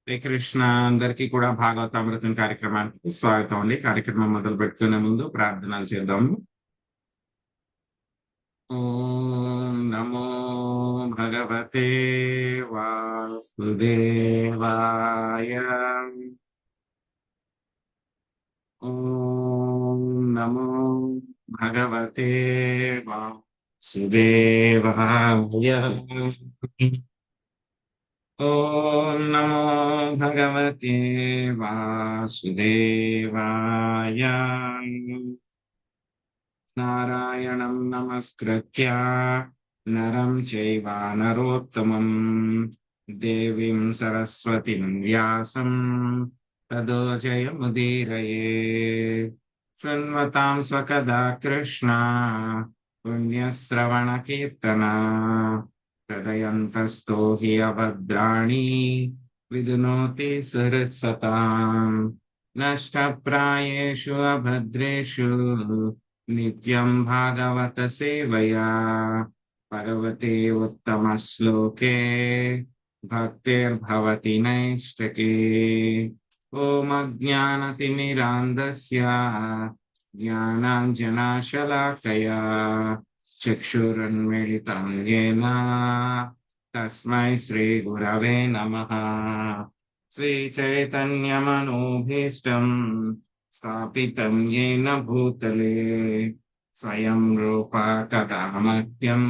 శ్రీకృష్ణ అందరికీ కూడా భాగవతామృతం కార్యక్రమానికి స్వాగతం అండి. కార్యక్రమం మొదలు పెట్టుకునే ముందు ప్రార్థనలు చేద్దాము. ఓం నమో భగవతే వాసుదేవాయ. ఓం నమో భగవతే వాసుదేవాయ. ఓం నమో భగవతే వాసుదేవాయ. నారాయణం నమస్కృత్య నరం చైవ నరోత్తమం దేవీం సరస్వతిం వ్యాసం తదో జయముదీరయే. శృణ్వతాం స్వకదా కృష్ణ పుణ్యశ్రవణ కీర్తన హృదయంతస్థో హి అభద్రాణి విదునోతి సుహృత్సతాం. నష్టప్రాయేషు అభద్రేషు నిత్యం భాగవత సేవయా భగవతే ఉత్తమ శ్లోకే భక్తిర్భవతి నైష్ఠకే. ఓం అజ్ఞానతిమిరాంధస్య జ్ఞానాంజనాశలాకయా చక్షురున్మిళితం యేన తస్మై శ్రీ గురవే నమః. శ్రీచైతన్యమనోభీష్టం స్థాపితం యేన భూతలే స్వయం రూప కదా మహ్యం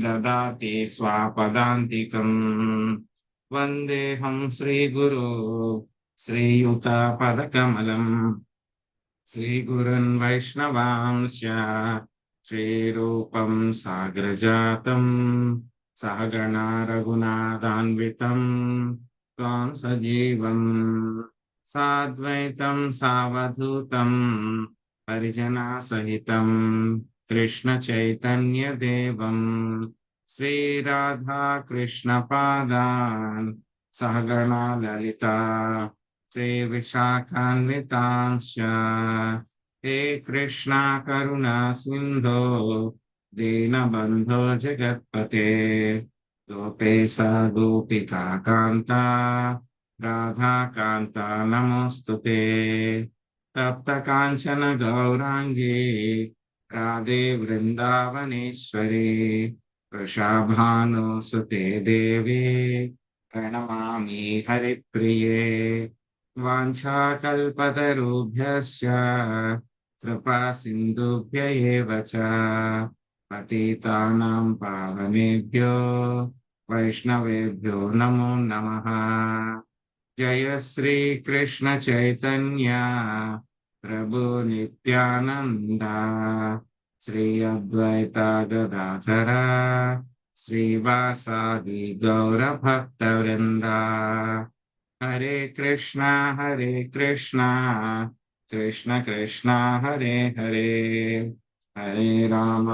దదాతి స్వపదాంతికం. వందేహం శ్రీగురు శ్రీయుతపదకమలం శ్రీగురున్ వైష్ణవాంశ శ్రీరూపం సాగ్రజాతం సహగణా రఘునాథాన్వితం త్వాం సజీవం సాద్వైతం సావధూతం పరిజనా సహితం కృష్ణ చైతన్య దేవం శ్రీరాధా కృష్ణ పాదాన్ సహగణా లలితా శ్రీ విశాఖాన్వితాంశ. హే కృష్ణ కరుణా సింధో దీనబంధో జగత్పతే గోపేశ గోపికా కాంత రాధాకాంత నమోస్తుతే. తప్త కాంచన గౌరాంగీ రాధే వృందావనేశ్వరి వృషాభానుసుతే దేవి ప్రణమామి హరిప్రియే. వాంఛాకల్పతరుభ్యశ్చ కృపా సింధుభ్య ఏవ చ పతితానాం పావనేభ్యో వైష్ణవేభ్యో నమో నమః. జయ శ్రీ కృష్ణ చైతన్య ప్రభు నిత్యానంద శ్రీ అద్వైత గదాధర శ్రీవాసాది గౌర భక్త వృంద. హరే కృష్ణ కృష్ణ కృష్ణ హరే హరే హరే రామ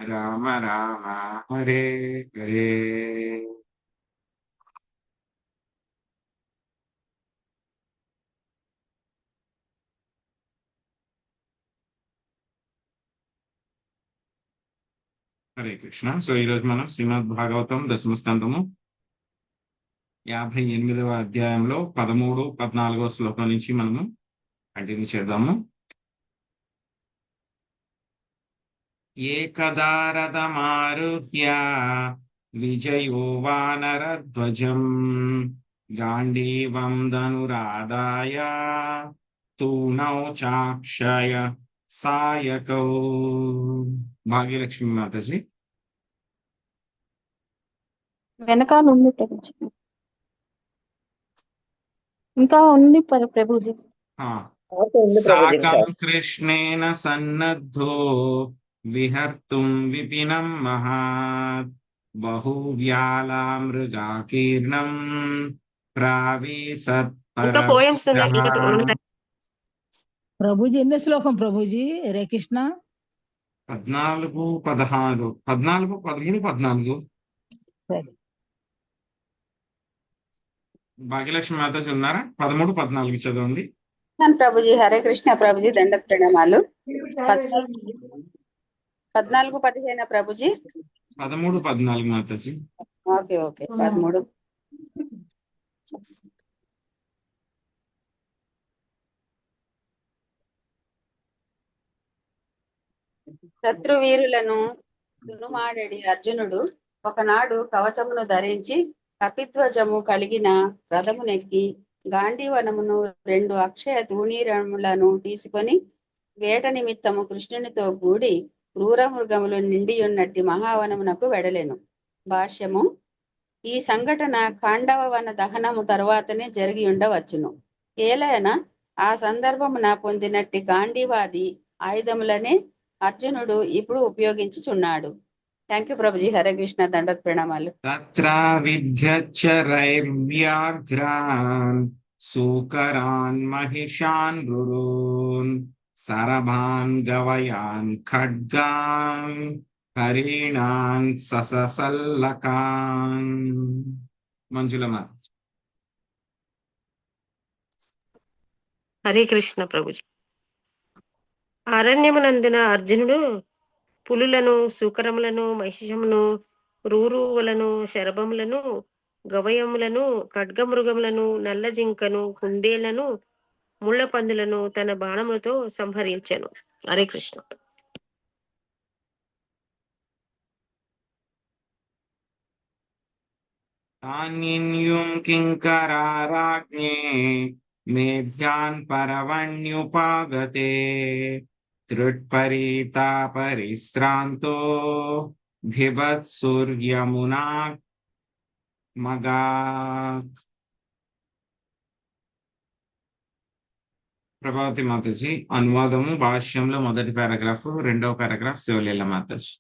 రామ రామ హరే హరే. హరే కృష్ణ. సో ఈరోజు మనం శ్రీమద్ భాగవతం దశమ స్కందము 58వ అధ్యాయంలో 13, 14వ శ్లోకం నుంచి మనము కంటిన్యూ చేద్దాము. ఏకదా రథమారుహ్య విజయో వానరధ్వజం గాంధీవం ధనురాదాయ తూనౌ చాక్షయ సాయకౌ. భాగ్యలక్ష్మి మాతాజీ వెనకాల ఉంది ప్రభుజీ, ఇంకా ఉంది ప్రభుజీ. సాకం కృష్ణేన సన్నద్ధో విహర్తుం విపినం మహాత్ బహువ్యాలా మృగాకీర్ణం ప్రావీసత్ ప్రభుజీ ఎన్ని శ్లోకం ప్రభుజీ? హరే కృష్ణ. 14, 16, 14, 13, 14. భాగ్యలక్ష్మి మాతాజీ ఉన్నారా? 13, 14 చదవండి. ప్రభుజీ. హరే కృష్ణ ప్రభుజీ, దండ ప్రణామాలు. 14, 15 ప్రభుజీ. 13, 14 మాతాజీ. ఓకే 13. శత్రువీరులను దునుమాడెడి అర్జునుడు ఒకనాడు కవచమును ధరించి కపిధ్వజము కలిగిన రథమునెక్కి గాంధీవనమును 2 అక్షయ తూణీరములను తీసుకొని వేట నిమిత్తము కృష్ణునితో కూడి క్రూర మృగములు నిండియున్నట్టి మహావనమునకు వెడలెను. భాష్యము: ఈ సంఘటన ఖాండవ వన దహనము తరువాతనే జరిగి ఉండవచ్చును. ఏలైనా ఆ సందర్భమున పొందినట్టి గాంధీవాది ఆయుధములనే అర్జునుడు ఇప్పుడు ఉపయోగించుచున్నాడు. Thank you Prabhuji. హరే కృష్ణ. దండత్ ప్రణామాలు. తత్ర విద్యచ్చరైర్వ్యాఘ్రాన్ సూకరాన్ మహిషాన్ రురూన్ సరభాన్ గవయాన్ ఖడ్గాన్ హరిణాన్ సససల్లకాన్. మంజులమ్మ. హరే కృష్ణ ప్రభుజీ. అరణ్యమునందున అర్జునుడు పులులను, సూకరములను, మహిషమును, రూరువులను, శరభములను, గవయములను, ఖడ్గమృగములను, నల్ల జింకను, కుందేళ్లను, ముళ్ళ పందులను తన బాణములతో సంహరించెను. హరే కృష్ణ. తాన్నిన్యుం కింకరారాజ్ఞే మేభ్యాన్ పరవణ్యుపాగతే త్రుట్పరీతాపరిశ్రాంతో బిభత్సుర్యమునా మగాత్. ప్రభావతి మాతాజీ. అనువాదము భాష్యంలో మొదటి పారాగ్రాఫ్, రెండవ పారాగ్రాఫ్ శివలీల మాతాజీ.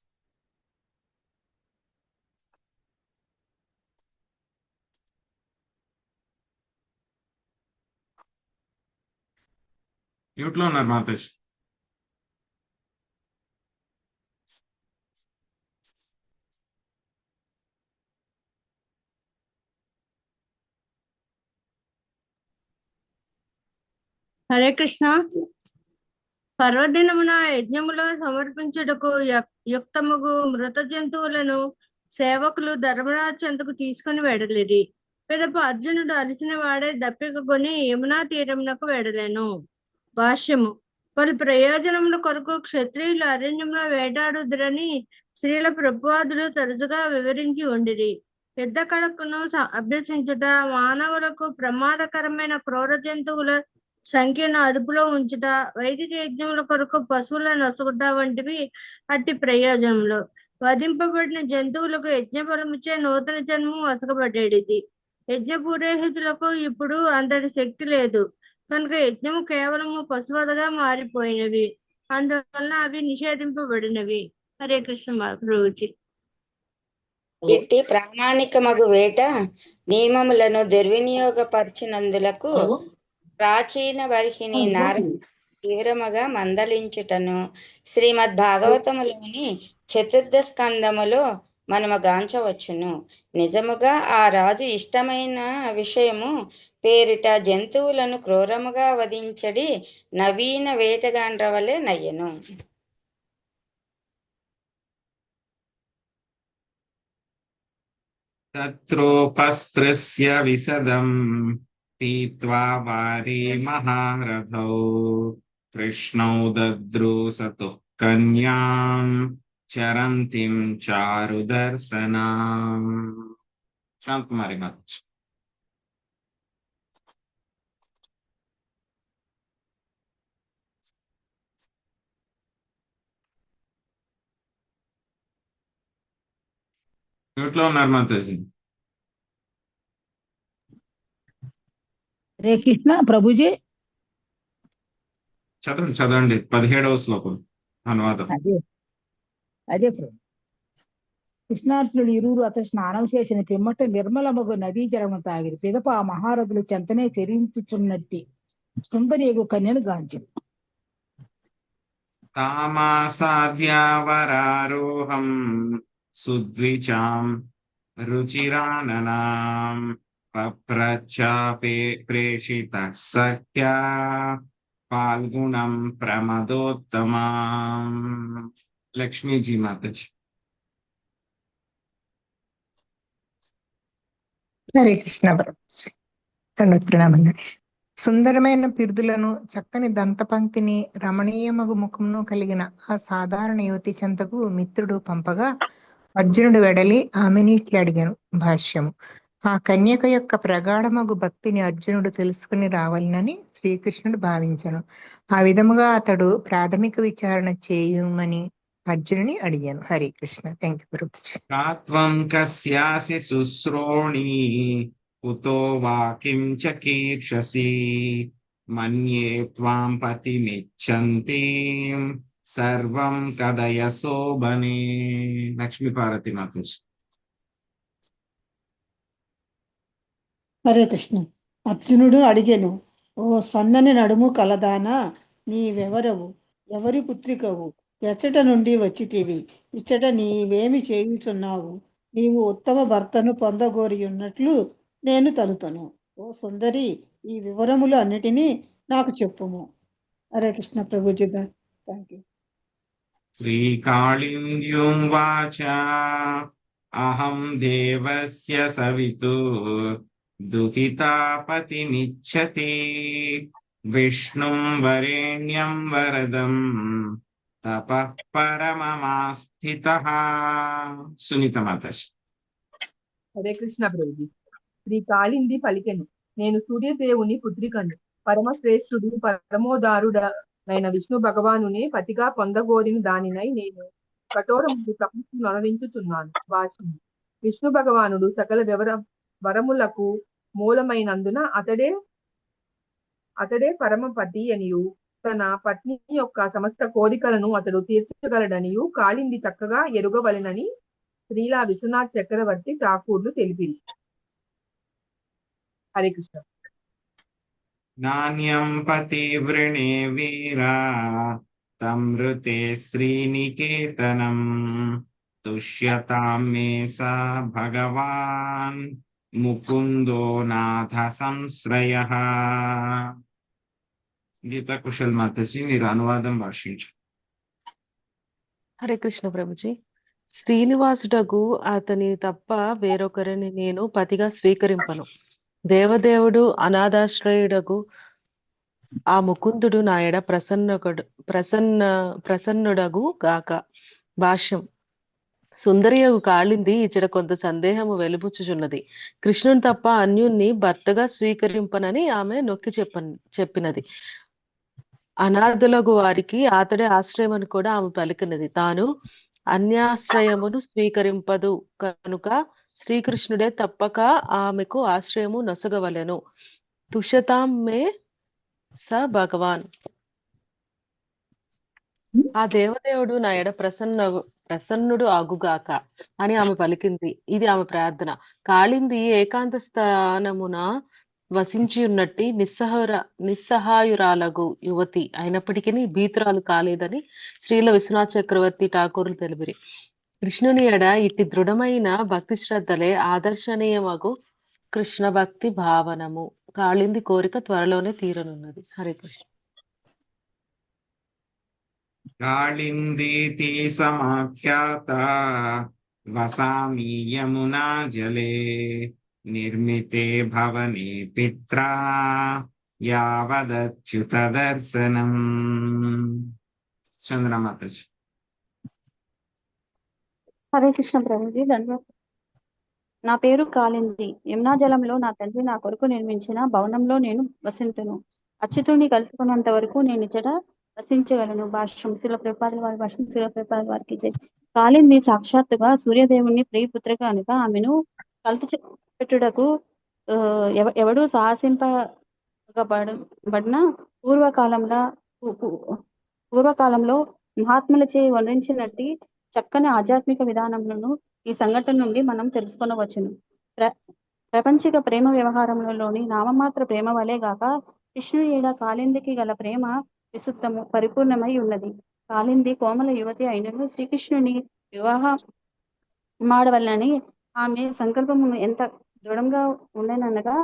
మ్యూట్ లో ఉన్నారు మాతాజీ. హరే కృష్ణ. పర్వదినమున యజ్ఞములో సమర్పించుటకు యుక్తముగు మృత జంతువులను సేవకులు ధర్మరాజు చెంతకు తీసుకుని వెడలిరి. పిదప అర్జునుడు అలసిన వాడే దప్పిక కొని యమునా తీరమునకు వెడలేను. భాష్యము: పలు ప్రయోజనముల కొరకు క్షత్రియులు అరణ్యంలో వేటాడుదురని స్త్రీల ప్రభువాదులు తరచుగా వివరించి ఉండిరి. పెద్ద కళకును అభ్యసించుట, మానవులకు ప్రమాదకరమైన క్రూర జంతువుల సంఖ్యను అదుపులో ఉంచుట, వైదిక యజ్ఞముల కొరకు పశువులను నొసగుట వంటివి అట్టి ప్రయోజనములు. వధింపబడిన జంతువులకు యజ్ఞఫలముచే నూతన జన్మం వసకబడేది. యజ్ఞ పురోహితులకు ఇప్పుడు అంతటి శక్తి లేదు కనుక యజ్ఞము కేవలము పశువధగా మారిపోయినవి. అందువలన అవి నిషేధింపబడినవి. హరే కృష్ణ ప్రభుజీ. ఇట్టి ప్రామాణికమగు వేట నియమములను దుర్వినియోగపరిచినందులకు ప్రాచీన వర్హిని నారద తీవ్రముగా మందలించుటను శ్రీమద్ భాగవతములోని 4వ స్కందములో మనము గాంచవచ్చును. నిజముగా ఆ రాజు ఇష్టమైన విషయము పేరిట జంతువులను క్రూరముగా వధించడి నవీన వేటగాండ్ర వలె నయ్యను. తత్రోపస్పృశ్య విశదం పీత్వా వారి మహారథౌ కృష్ణౌ దద్రూసతు కన్యాం చరంతిం చారుదర్శనాం. శాంతకుమారి మాతాజీ. మ్యూట్ లో ఉన్నారు మాతాజీ. హరే కృష్ణ ప్రభుజీ. చదవండి 17వ శ్లోకం అనువాదం. అదే ప్రభు. కృష్ణార్జునుడు ఇరువురు అతను స్నానం చేసిన పిమ్మట నిర్మలమగు నదీ జలము తాగిరి. పిదప ఆ మహారథులు చెంతనే చెరించుచున్నట్టి సుందరియగు కన్యను గాంచెను. తామాసాద్యావరారోహం సుద్విచాం రుచిరాననాం పప్రచ్చాపే ప్రేషిత సఖ్యా పాల్గుణం ప్రమదోత్తమాం. లక్ష్మీజీ మాతాజీ. హరే కృష్ణ ప్రభు. ప్రణామంగా. సుందరమైన పిరుదులను చక్కని దంతపంక్తిని రమణీయమగు ముఖమును కలిగిన ఆ సాధారణ యువతి చెంతకు మిత్రుడు పంపగా అర్జునుడు వెడలి ఆమెని ఇట్లా అడిగాను. భాష్యము: ఆ కన్యక యొక్క ప్రగాఢమగు భక్తిని అర్జునుడు తెలుసుకుని రావాలని శ్రీకృష్ణుడు భావించను. ఆ విధముగా అతడు ప్రాథమిక విచారణ చేయమని అర్జునుని అడిగాను. హరే కృష్ణ. Thank you Prabhuji. కాత్వం కస్యాసి శుశ్రోణి కుతో వా కిం చ కీర్షసి మన్యే త్వాం పతిమిచ్చంతి సర్వం కదయ శోభనే. లక్ష్మీపార్వతి మాతాజీ. హరే కృష్ణ. అర్జునుడు అడిగెను, ఓ సన్నని నడుము కలదానా, నీవెవరవు? ఎవరి పుత్రికవు? ఎచ్చట నుండి వచ్చితివి? ఇచ్చట నీవేమి చేయుచున్నావు? నీవు ఉత్తమ భర్తను పొందగోరి ఉన్నట్లు నేను తలుతను. ఓ సుందరి, ఈ వివరములు అన్నిటినీ నాకు చెప్పుము. హరే కృష్ణ ప్రభుజీ. Thank you. శ్రీకాళింద్యుం వాచ అహం దేవస్య సవితు దుహితాపతిమిచ్చతి విష్ణుం వరేణ్యం వరదం తపః పరమమాస్థితః. సునీత మాతాజీ. హరే కృష్ణ ప్రభుజీ. శ్రీ కాళింది పలికెను, నేను సూర్యదేవుని పుత్రికను. పరమశ్రేష్ఠుడు పరమోదారుడైన విష్ణు భగవానునే పతిగా పొందగోరిన దానినై నేను కఠోరములు తపస్సును అనురించుచున్నాను. భాష్యం: విష్ణు భగవానుడు సకల వరములకు మూలమైనందున అతడే పరమపతి అనియు తన పత్ని యొక్క సమస్త కోరికలను అతడు తీర్చగలడనియు కాళింది చక్కగా ఎరుగవలెనని శ్రీలా విశ్వనాథ్ చక్రవర్తి ఠాకూర్లు తెలిపిరి. హరే కృష్ణ. నాణ్యం పతివృణే వీరా తమృతే శ్రీనికేతనం తుష్యతాం మే సా భగవాన్ ముకుందో నాథ సంశ్రయః. గీతా కుశల్ మాతాజీ, మీరు అనువాదం భాషించు. హరే కృష్ణ ప్రభుజీ. శ్రీనివాసుడగు అతని తప్ప వేరొకరిని నేను పతిగా స్వీకరింపను. దేవదేవుడు అనాథాశ్రయుడగు ఆ ముకుందుడు నాయడ ప్రసన్నుడగు గాక. భాష్యం: సుందరియగు కాళింది ఇచ్చట కొంత సందేహము వెలుబుచ్చుచున్నది. కృష్ణుని తప్ప అన్యుణ్ణి భర్తగా స్వీకరింపనని ఆమె నొక్కి చెప్పినది. అనాథులగు వారికి అతడే ఆశ్రయం అని కూడా ఆమె పలికినది. తాను అన్యాశ్రయమును స్వీకరింపదు కనుక శ్రీకృష్ణుడే తప్పక ఆమెకు ఆశ్రయము నొసగవలెను. తుష్యతాం మే స భగవాన్. ఆ దేవదేవుడు నా ఎడ ప్రసన్నుడు ఆగుగాక అని ఆమె పలికింది. ఇది ఆమె ప్రార్థన. కాళింది ఏకాంత స్థానమున వసించి ఉన్నట్టి నిస్సహాయురాలగు యువతి అయినప్పటికీ భీతురాలు కాలేదని శ్రీల విశ్వనాథ్ చక్రవర్తి ఠాకూర్లు తెలిపిరి. కృష్ణుని ఎడ ఇట్టి దృఢమైన భక్తి శ్రద్ధలే ఆదర్శనీయమగు కృష్ణ భక్తి భావనము. కాళింది కోరిక త్వరలోనే తీరనున్నది. హరే కృష్ణ. కాళిందీతి సమాఖ్యాత వసామి యమునా జలే నిర్మితే భవనే పిత్రా యావదచ్యుత దర్శనం. చంద్రమాతాజీ. హరే కృష్ణ ప్రభుజీ. ధన్యవాదాలు. నా పేరు కాళింది. యమునా జలంలో నా తండ్రి నా కొరకు నిర్మించిన భవనంలో నేను వసింతును. అచ్యుతుడిని కలుసుకున్నంత వరకు నేను ఇచ్చట వసించగలను. భాష్యం: శిల ప్రపాదుల వారి భాష్యం. శిల ప్రపాదుల వారికి జై. కాళింది సాక్షాత్తుగా సూర్యదేవుని ప్రియపుత్రిక కనుక ఆమెను కలత పెట్టుటకు ఎవడు సాహసింపబడిన పూర్వకాలంలో మహాత్ములచే వర్ణించినట్టి చక్కని ఆధ్యాత్మిక విధానములను ఈ సంఘటన నుండి మనం తెలుసుకొనవచ్చును. ప్రపంచిక ప్రేమ వ్యవహారములలోని నామమాత్ర ప్రేమ వలె గాక కృష్ణుని ఏడ కాళిందికి గల ప్రేమ విశుద్ధము పరిపూర్ణమై ఉన్నది. కాళింది కోమల యువతి అయినను శ్రీకృష్ణుని వివాహమాడవలనని ఆమె సంకల్పమును ఎంత దృఢంగా ఉండేననగా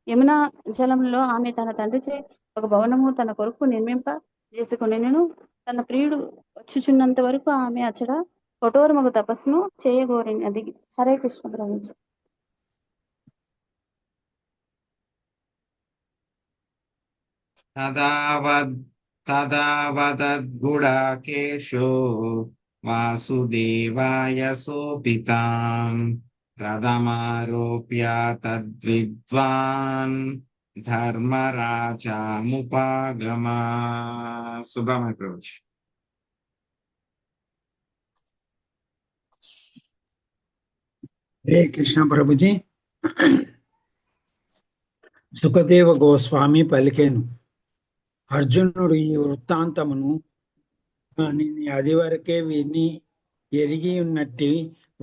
యమునా జలంలో ఆమె తన తండ్రిచే ఒక భవనము తన కొరకు నిర్మింప చేసుకునేను. తన ప్రియుడు వచ్చుచున్నంత వరకు ఆమె అచ్చట కఠోరమగు తపస్సును చేయగోరినది. హరే కృష్ణ ప్రభుజీ. తదావదద్గుడాకేశో వాసుదేవాయ సోపితాం రథమారోప్య తద్విద్వాన్ ధర్మరాజాముపాగమా. సుబ్రహ్మణ్య ప్రభుజీ. హరే కృష్ణ ప్రభుజీ. సుఖదేవ గోస్వామి పలికెను, అర్జునుడు ఈ వృత్తాంతమును అది వరకే విని ఎరిగి ఉన్నట్టి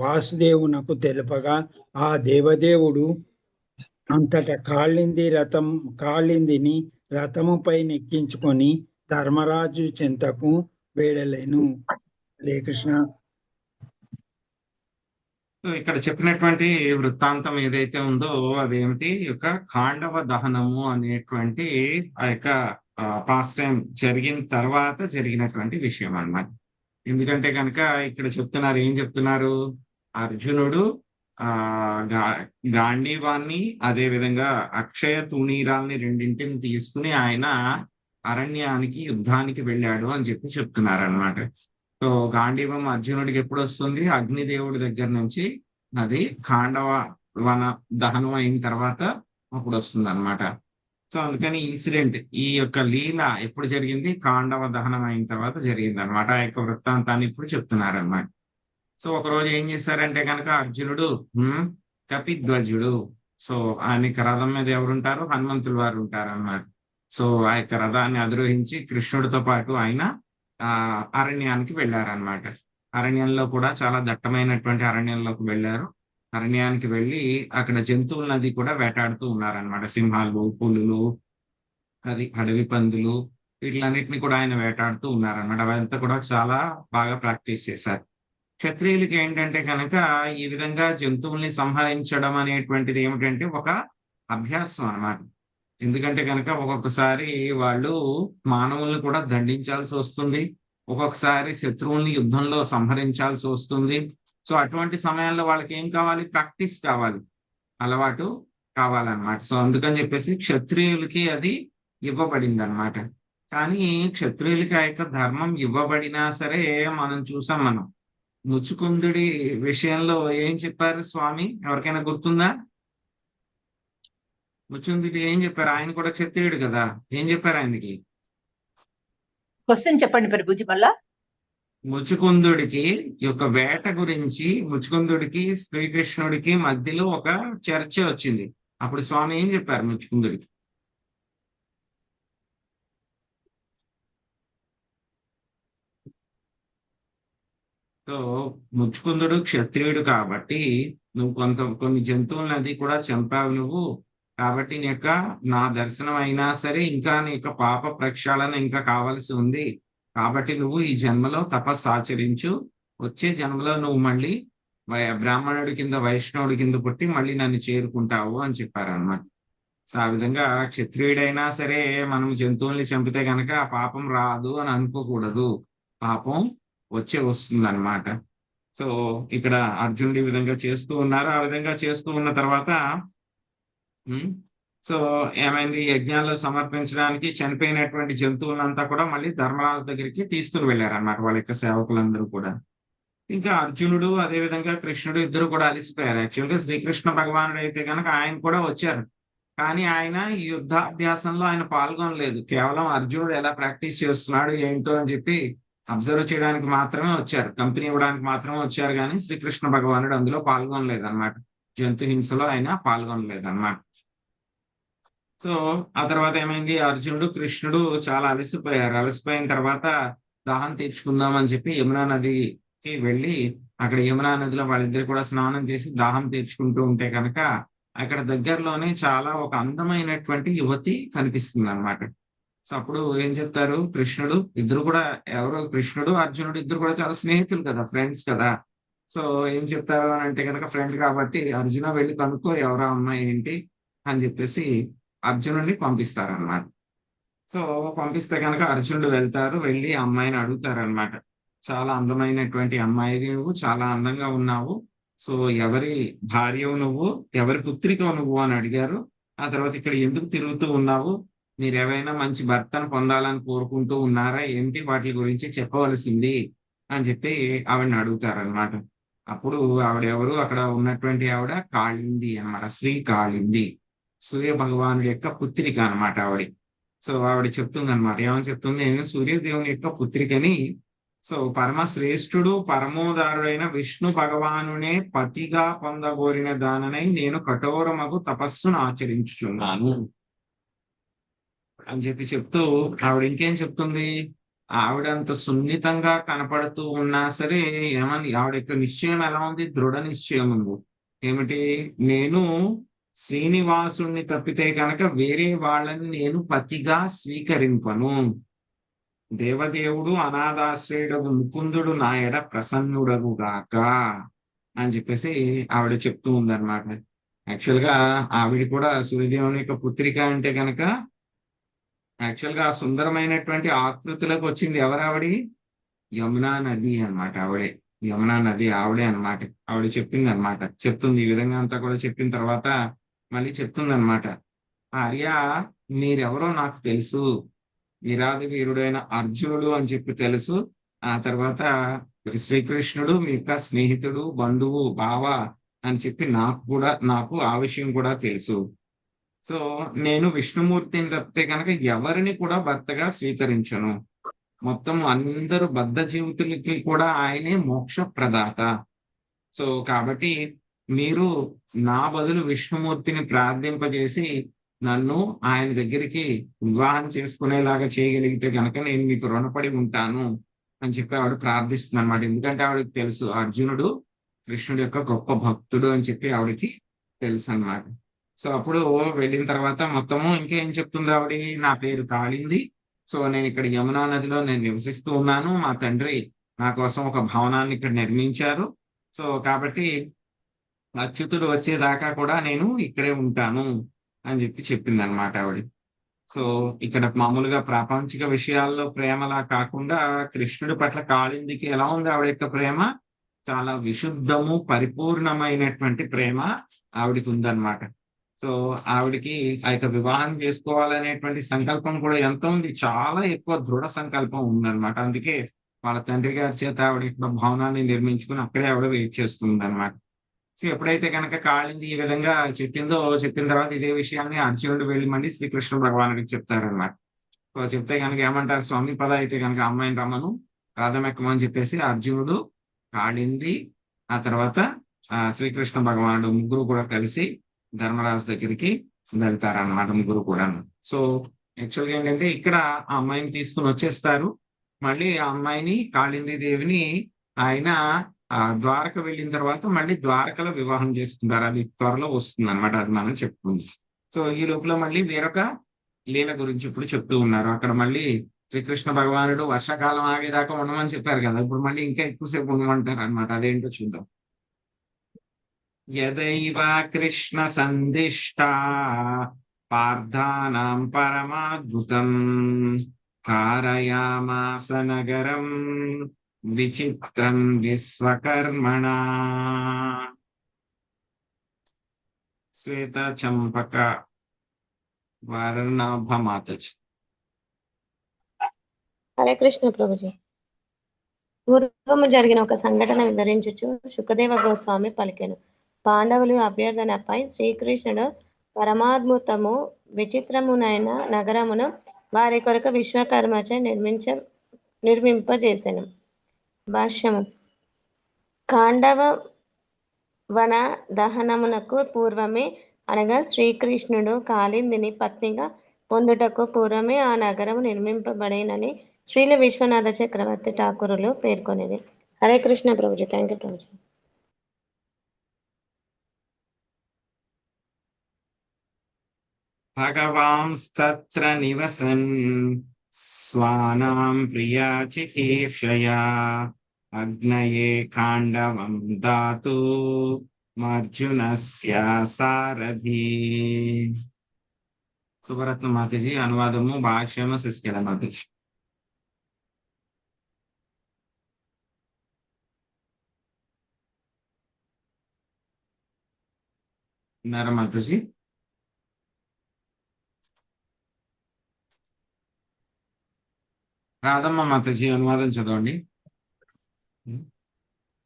వాసుదేవునకు తెలుపగా ఆ దేవదేవుడు అంతట కాళిందిని రథముపై నెక్కించుకొని ధర్మరాజు చెంతకు వేడలేను. హరే కృష్ణ. ఇక్కడ చెప్పినటువంటి వృత్తాంతం ఏదైతే ఉందో అదేమిటి, యొక్క ఖాండవ దహనము అనేటువంటి ఆ యొక్క పాస్ట్ టైం జరిగిన తర్వాత జరిగినటువంటి విషయం అన్నమాట. ఎందుకంటే కనుక ఇక్కడ చెప్తున్నారు, ఏం చెప్తున్నారు, అర్జునుడు గాంధీవాన్ని అదే విధంగా అక్షయ తూణీరాల్ని రెండింటిని తీసుకుని ఆయన అరణ్యానికి యుద్ధానికి వెళ్ళాడు అని చెప్పి చెప్తున్నారు అన్నమాట. సో గాంధీవం అర్జునుడికి ఎప్పుడు వస్తుంది, అగ్నిదేవుడి దగ్గర నుంచి అది ఖాండవ వన దహనం అయిన తర్వాత అప్పుడు వస్తుంది అనమాట. సో అందుకని ఇన్సిడెంట్, ఈ యొక్క లీల ఎప్పుడు జరిగింది, ఖాండవ దహనం అయిన తర్వాత జరిగింది అనమాట. ఆ యొక్క వృత్తాంతాన్ని ఇప్పుడు చెప్తున్నారు అనమాట. సో ఒక రోజు ఏం చేశారంటే కనుక అర్జునుడు కపిధ్వజుడు, సో ఆయనకి రథం మీద ఎవరుంటారు, హనుమంతుల వారు ఉంటారు అన్నమాట. సో ఆ యొక్క రథాన్ని అధిరోహించి కృష్ణుడితో పాటు ఆయన అరణ్యానికి వెళ్ళారనమాట. అరణ్యంలో కూడా చాలా దట్టమైనటువంటి అరణ్యంలోకి వెళ్ళారు. అరణ్యానికి వెళ్ళి అక్కడ జంతువులనది కూడా వేటాడుతూ ఉన్నారనమాట. సింహాలు, పులులు, అడవి పందులు, వీటిలన్నిటిని కూడా ఆయన వేటాడుతూ ఉన్నారనమాట. అవంతా కూడా చాలా బాగా ప్రాక్టీస్ చేశారు. క్షత్రియులకి ఏంటంటే కనుక ఈ విధంగా జంతువుల్ని సంహరించడం అనేటువంటిది ఏమిటంటే ఒక అభ్యాసం అన్నమాట. ఎందుకంటే కనుక ఒక్కొక్కసారి వాళ్ళు మానవుల్ని కూడా దండించాల్సి వస్తుంది, ఒక్కొక్కసారి శత్రువుల్ని యుద్ధంలో సంహరించాల్సి వస్తుంది. సో అటువంటి సమయాల్లో వాళ్ళకి ఏం కావాలి, ప్రాక్టీస్ కావాలి, అలవాటు కావాలన్నమాట. సో అందుకని చెప్పేసి క్షత్రియులకి అది ఇవ్వబడింది అనమాట. కానీ క్షత్రియులకి ఆ యొక్క ధర్మం ఇవ్వబడినా సరే మనం చూసాం, మనం ముచ్చుకుందుడి విషయంలో ఏం చెప్పారు స్వామి, ఎవరికైనా గుర్తుందా? ముచ్చుకుందుడి ఏం చెప్పారు, ఆయన కూడా క్షత్రియుడు కదా, ఏం చెప్పారు ఆయనకి? క్వశ్చన్ చెప్పండి ప్రభుజీ మళ్ళా. ముచ్చుకుందుడికి యొక్క వేట గురించి, ముచ్చుకుందుడికి శ్రీకృష్ణుడికి మధ్యలో ఒక చర్చ వచ్చింది. అప్పుడు స్వామి ఏం చెప్పారు ముచ్చుకుందుడికి? సో ముచ్చుకుందుడు క్షత్రియుడు కాబట్టి నువ్వు కొన్ని జంతువులను అది కూడా చంపావు నువ్వు, కాబట్టి నీ యొక్క నా దర్శనం అయినా సరే ఇంకా నీ యొక్క పాప ప్రక్షాళన ఇంకా కావాల్సి ఉంది, కాబట్టి నువ్వు ఈ జన్మలో తపస్సు ఆచరించు, వచ్చే జన్మలో నువ్వు మళ్ళీ బ్రాహ్మణుడి కింద వైష్ణవుడి కింద పుట్టి మళ్ళీ నన్ను చేరుకుంటావు అని చెప్పారన్నమాట. సో ఆ విధంగా క్షత్రియుడైనా సరే మనం జంతువుల్ని చంపితే కనుక ఆ పాపం రాదు అని అనుకోకూడదు, పాపం వస్తుంది అనమాట. సో ఇక్కడ అర్జునుడు ఈ విధంగా చేస్తూ ఉన్నారు. ఆ విధంగా చేస్తూ ఉన్న తర్వాత సో ఏమైంది, యజ్ఞాల్లో సమర్పించడానికి చనిపోయినటువంటి జంతువులంతా కూడా మళ్ళీ ధర్మరాజు దగ్గరికి తీసుకుని వెళ్ళారు అన్నమాట, వాళ్ళ యొక్క సేవకులందరూ కూడా. ఇంకా అర్జునుడు అదే విధంగా కృష్ణుడు ఇద్దరు కూడా అలసిపోయారు. యాక్చువల్గా శ్రీకృష్ణ భగవానుడు అయితే కనుక ఆయన కూడా వచ్చారు, కానీ ఆయన ఈ యుద్ధాభ్యాసంలో ఆయన పాల్గొనలేదు. కేవలం అర్జునుడు ఎలా ప్రాక్టీస్ చేస్తున్నాడు ఏంటో అని చెప్పి అబ్జర్వ్ చేయడానికి మాత్రమే వచ్చారు, కంపెనీ ఇవ్వడానికి మాత్రమే వచ్చారు, కానీ శ్రీకృష్ణ భగవానుడు అందులో పాల్గొనలేదు అనమాట. జంతు హింసలో ఆయన పాల్గొనలేదు అనమాట. సో ఆ తర్వాత ఏమైంది, అర్జునుడు కృష్ణుడు చాలా అలసిపోయారు. అలసిపోయిన తర్వాత దాహం తీర్చుకుందాం అని చెప్పి యమునా నదికి వెళ్ళి అక్కడ యమునా నదిలో వాళ్ళిద్దరు కూడా స్నానం చేసి దాహం తీర్చుకుంటూ ఉంటే కనుక అక్కడ దగ్గరలోనే చాలా ఒక అందమైనటువంటి యువతి కనిపిస్తుంది అనమాట. సో అప్పుడు ఏం చెప్తారు, కృష్ణుడు ఇద్దరు కూడా, ఎవరు కృష్ణుడు అర్జునుడు ఇద్దరు కూడా చాలా స్నేహితులు కదా, ఫ్రెండ్స్ కదా. సో ఏం చెప్తారు అని అంటే కనుక ఫ్రెండ్ కాబట్టి అర్జున వెళ్ళి కనుక్కో ఎవరా అమ్మాయి ఏంటి అని చెప్పేసి అర్జునుడిని పంపిస్తారనమాట. సో పంపిస్తే కనుక అర్జునుడు వెళ్తారు, వెళ్ళి అమ్మాయిని అడుగుతారనమాట. చాలా అందమైనటువంటి అమ్మాయి నువ్వు, చాలా అందంగా ఉన్నావు, సో ఎవరి భార్యవు నువ్వు, ఎవరి పుత్రికవు నువ్వు అని అడిగారు. ఆ తర్వాత ఇక్కడ ఎందుకు తిరుగుతూ ఉన్నావు, మీరు ఏవైనా మంచి భర్తను పొందాలని కోరుకుంటూ ఉన్నారా ఏంటి, వాటి గురించి చెప్పవలసింది అని చెప్పి ఆవిడని అడుగుతారనమాట. అప్పుడు ఆవిడెవరు, అక్కడ ఉన్నటువంటి ఆవిడ కాళింది అన్నమాట, శ్రీ కాళింది, సూర్య భగవానుడి యొక్క పుత్రిక అన్నమాట ఆవిడ. సో ఆవిడ చెప్తుంది అనమాట, ఏమని చెప్తుంది, నేను సూర్యదేవుని యొక్క పుత్రికని. సో పరమ శ్రేష్ఠుడు పరమోదారుడైన విష్ణు భగవానునే పతిగా పొందగోరిన దాననై నేను కఠోరమగు తపస్సును ఆచరించుచున్నాను అని చెప్పి చెప్తూ ఆవిడ ఇంకేం చెప్తుంది, ఆవిడ అంత సున్నితంగా కనపడుతూ ఉన్నా సరే ఏమని ఆవిడ యొక్క నిశ్చయం ఎలా ఉంది, దృఢ నిశ్చయం ఉంది. ఏమిటి, నేను శ్రీనివాసుణ్ణి తప్పితే కనుక వేరే వాళ్ళని నేను పతిగా స్వీకరింపను. దేవదేవుడు అనాథాశ్రయుడు ముకుందుడు నా ఎడ ప్రసన్నుడగుగాక అని చెప్పేసి ఆవిడ చెప్తూ ఉందన్నమాట. యాక్చువల్ గా ఆవిడ కూడా సూర్యదేవుని యొక్క పుత్రిక అంటే కనుక యాక్చువల్ గా సుందరమైనటువంటి ఆకృతులకు వచ్చింది ఎవరు, ఆవిడి యమునా నది అన్నమాట. ఆవిడే యమునా నది, ఆవిడే అన్నమాట. ఆవిడ చెప్పింది అనమాట, చెప్తుంది ఈ విధంగా అంతా కూడా చెప్పిన తర్వాత మళ్ళీ చెప్తుంది అనమాట, ఆర్య మీరెవరో నాకు తెలుసు, వీరాది వీరుడైన అర్జునుడు అని చెప్పి తెలుసు. ఆ తర్వాత శ్రీకృష్ణుడు మీ యొక్క స్నేహితుడు, బంధువు, బావ అని చెప్పి నాకు ఆ విషయం కూడా తెలుసు. సో నేను విష్ణుమూర్తిని తప్పితే కనుక ఎవరిని కూడా భర్తగా స్వీకరించను. మొత్తం అందరూ బద్ధ జీవితులకి కూడా ఆయనే మోక్ష ప్రదాత. సో కాబట్టి మీరు నా బదులు విష్ణుమూర్తిని ప్రార్థింపజేసి నన్ను ఆయన దగ్గరికి వివాహం చేసుకునేలాగా చేయగలిగితే కనుక నేను మీకు రుణపడి ఉంటాను అని చెప్పి ఆవిడ ప్రార్థిస్తుంది అనమాట. ఎందుకంటే ఆవిడకి తెలుసు అర్జునుడు కృష్ణుడి యొక్క గొప్ప భక్తుడు అని చెప్పి ఆవిడకి తెలుసు అన్నమాట. సో అప్పుడు వెళ్ళిన తర్వాత మొత్తము ఇంకేం చెప్తుంది ఆవిడ, నా పేరు కాళింది, సో నేను ఇక్కడ యమునా నదిలో నేను నివసిస్తూ ఉన్నాను, మా తండ్రి నా కోసం ఒక భవనాన్ని ఇక్కడ నిర్మించారు. సో కాబట్టి అచ్యుతుడు వచ్చేదాకా కూడా నేను ఇక్కడే ఉంటాను అని చెప్పి చెప్పింది అనమాట ఆవిడ. సో ఇక్కడ మామూలుగా ప్రాపంచిక విషయాల్లో ప్రేమలా కాకుండా కృష్ణుడి పట్ల కాళిందికి ఎలా ఉంది ఆవిడ యొక్క ప్రేమ, చాలా విశుద్ధము పరిపూర్ణమైనటువంటి ప్రేమ ఆవిడకి ఉందన్నమాట. సో ఆవిడకి ఆ యొక్క వివాహం చేసుకోవాలనేటువంటి సంకల్పం కూడా ఎంత ఉంది, చాలా ఎక్కువ దృఢ సంకల్పం ఉందన్నమాట. అందుకే వాళ్ళ తండ్రి గారి చేత ఆవిడ ఇక్కడ భవనాన్ని నిర్మించుకుని అక్కడే ఆవిడ వెయిట్ చేస్తుంది అనమాట. సో ఎప్పుడైతే కనుక కాళింది ఈ విధంగా చెప్పిన తర్వాత ఇదే విషయాన్ని అర్జునుడు వెళ్ళి మళ్ళీ శ్రీకృష్ణ భగవానుడికి చెప్తారన్నమాట. సో చెప్తే కనుక ఏమంటారు, స్వామి పద అయితే కనుక అమ్మాయిని రమ్మను, రథమెక్కమని చెప్పేసి అర్జునుడు, కాళింది, ఆ తర్వాత శ్రీకృష్ణ భగవానుడు ముగ్గురు కూడా కలిసి ధర్మరాజు దగ్గరికి వెళ్తారన్నమాట, ముగ్గురు కూడా. సో యాక్చువల్గా ఏంటంటే ఇక్కడ ఆ అమ్మాయిని తీసుకుని వచ్చేస్తారు. మళ్ళీ ఆ అమ్మాయిని కాళింది దేవిని ఆయన ద్వారక వెళ్ళిన తర్వాత మళ్ళీ ద్వారకలో వివాహం చేసుకుంటారు. అది త్వరలో వస్తుంది అనమాట, అది మనం చెప్పుకుంది. సో ఈ లోపల మళ్ళీ వేరొక లీల గురించి ఇప్పుడు చెప్తూ ఉన్నారు. అక్కడ మళ్ళీ శ్రీకృష్ణ భగవానుడు వర్షాకాలం ఆగేదాకా ఉండమని చెప్పారు కదా, ఇప్పుడు మళ్ళీ ఇంకా ఎక్కువసేపు ఉండమంటారు అనమాట. అదేంటో చూద్దాం. యదైవ కృష్ణ సందిష్టా పార్థానాం పరమాద్భుతం కారయామాస నగరం విచిత్రం విశ్వకర్మణా. శ్వేత చంపక వర్ణభమాతచ. హరే కృష్ణ ప్రభుజీ. పూర్వము జరిగిన ఒక సంఘటన వివరించుచు శుకదేవ గోస్వామి పలికెను. పాండవులు అభ్యర్థనపై శ్రీకృష్ణుడు పరమాద్భుతము విచిత్రమునైన నగరమును వారి కొరకు విశ్వకర్మచే నిర్మింపజేసెను. భాష్యము. కాండవ వన దహనమునకు పూర్వమే, అనగా శ్రీకృష్ణుడు కాళిందిని పత్నిగా పొందుటకు పూర్వమే ఆ నగరము నిర్మింపబడేనని శ్రీల విశ్వనాథ చక్రవర్తి ఠాకూరులు పేర్కొనేది. హరే కృష్ణ ప్రభుజీ. Thank you Prabhuji. భగవాంస్తత్ర నివసన్ స్వానాం ప్రియా చికీర్షయా అగ్నయే కాండవం దాతు అర్జునస్య సారథి. సుభరత్న మాతాజీ అనువాదము, భాష్యము శశికళ మాతాజీ. మాతాజీ రాధమ్మ మాతాజీ అనువాదం చదవండి.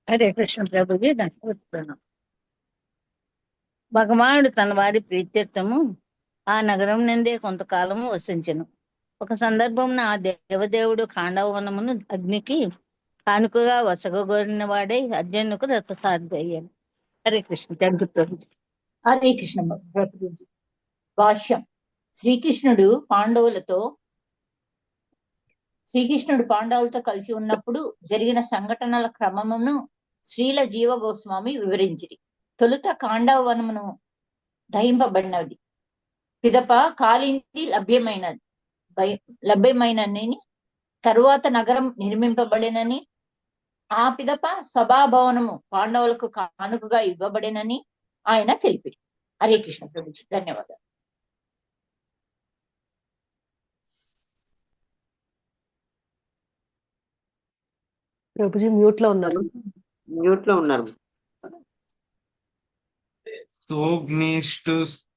హరే కృష్ణ ప్రభుజీ దండవత్సనం. భగవానుడు తన వారి ప్రీత్యర్థము ఆ నగరం నుండే కొంతకాలము వసించెను. ఒక సందర్భమున ఆ దేవదేవుడు ఖాండవనమును అగ్నికి కానుకగా వసగగోరిన వాడై అర్జునుకు రథసారథి అయ్యాను. హరే కృష్ణ. Thank you Prabhuji. హరే కృష్ణ ప్రభుజీ. భాష్యం. శ్రీకృష్ణుడు పాండవులతో కలిసి ఉన్నప్పుడు జరిగిన సంఘటనల క్రమమును శ్రీల జీవ గోస్వామి వివరించిరి. తొలుత ఖాండవ వనమును దహింపబడినది, పిదప కాలింది లభ్యమైనని, తరువాత నగరం నిర్మింపబడినని, ఆ పిదప సభాభవనము పాండవులకు కానుకగా ఇవ్వబడినని ఆయన తెలిపిరి. హరే కృష్ణ ప్రభుజీ. ధన్యవాదాలు. ప్రభుజీ మ్యూట్ లో ఉన్నారు.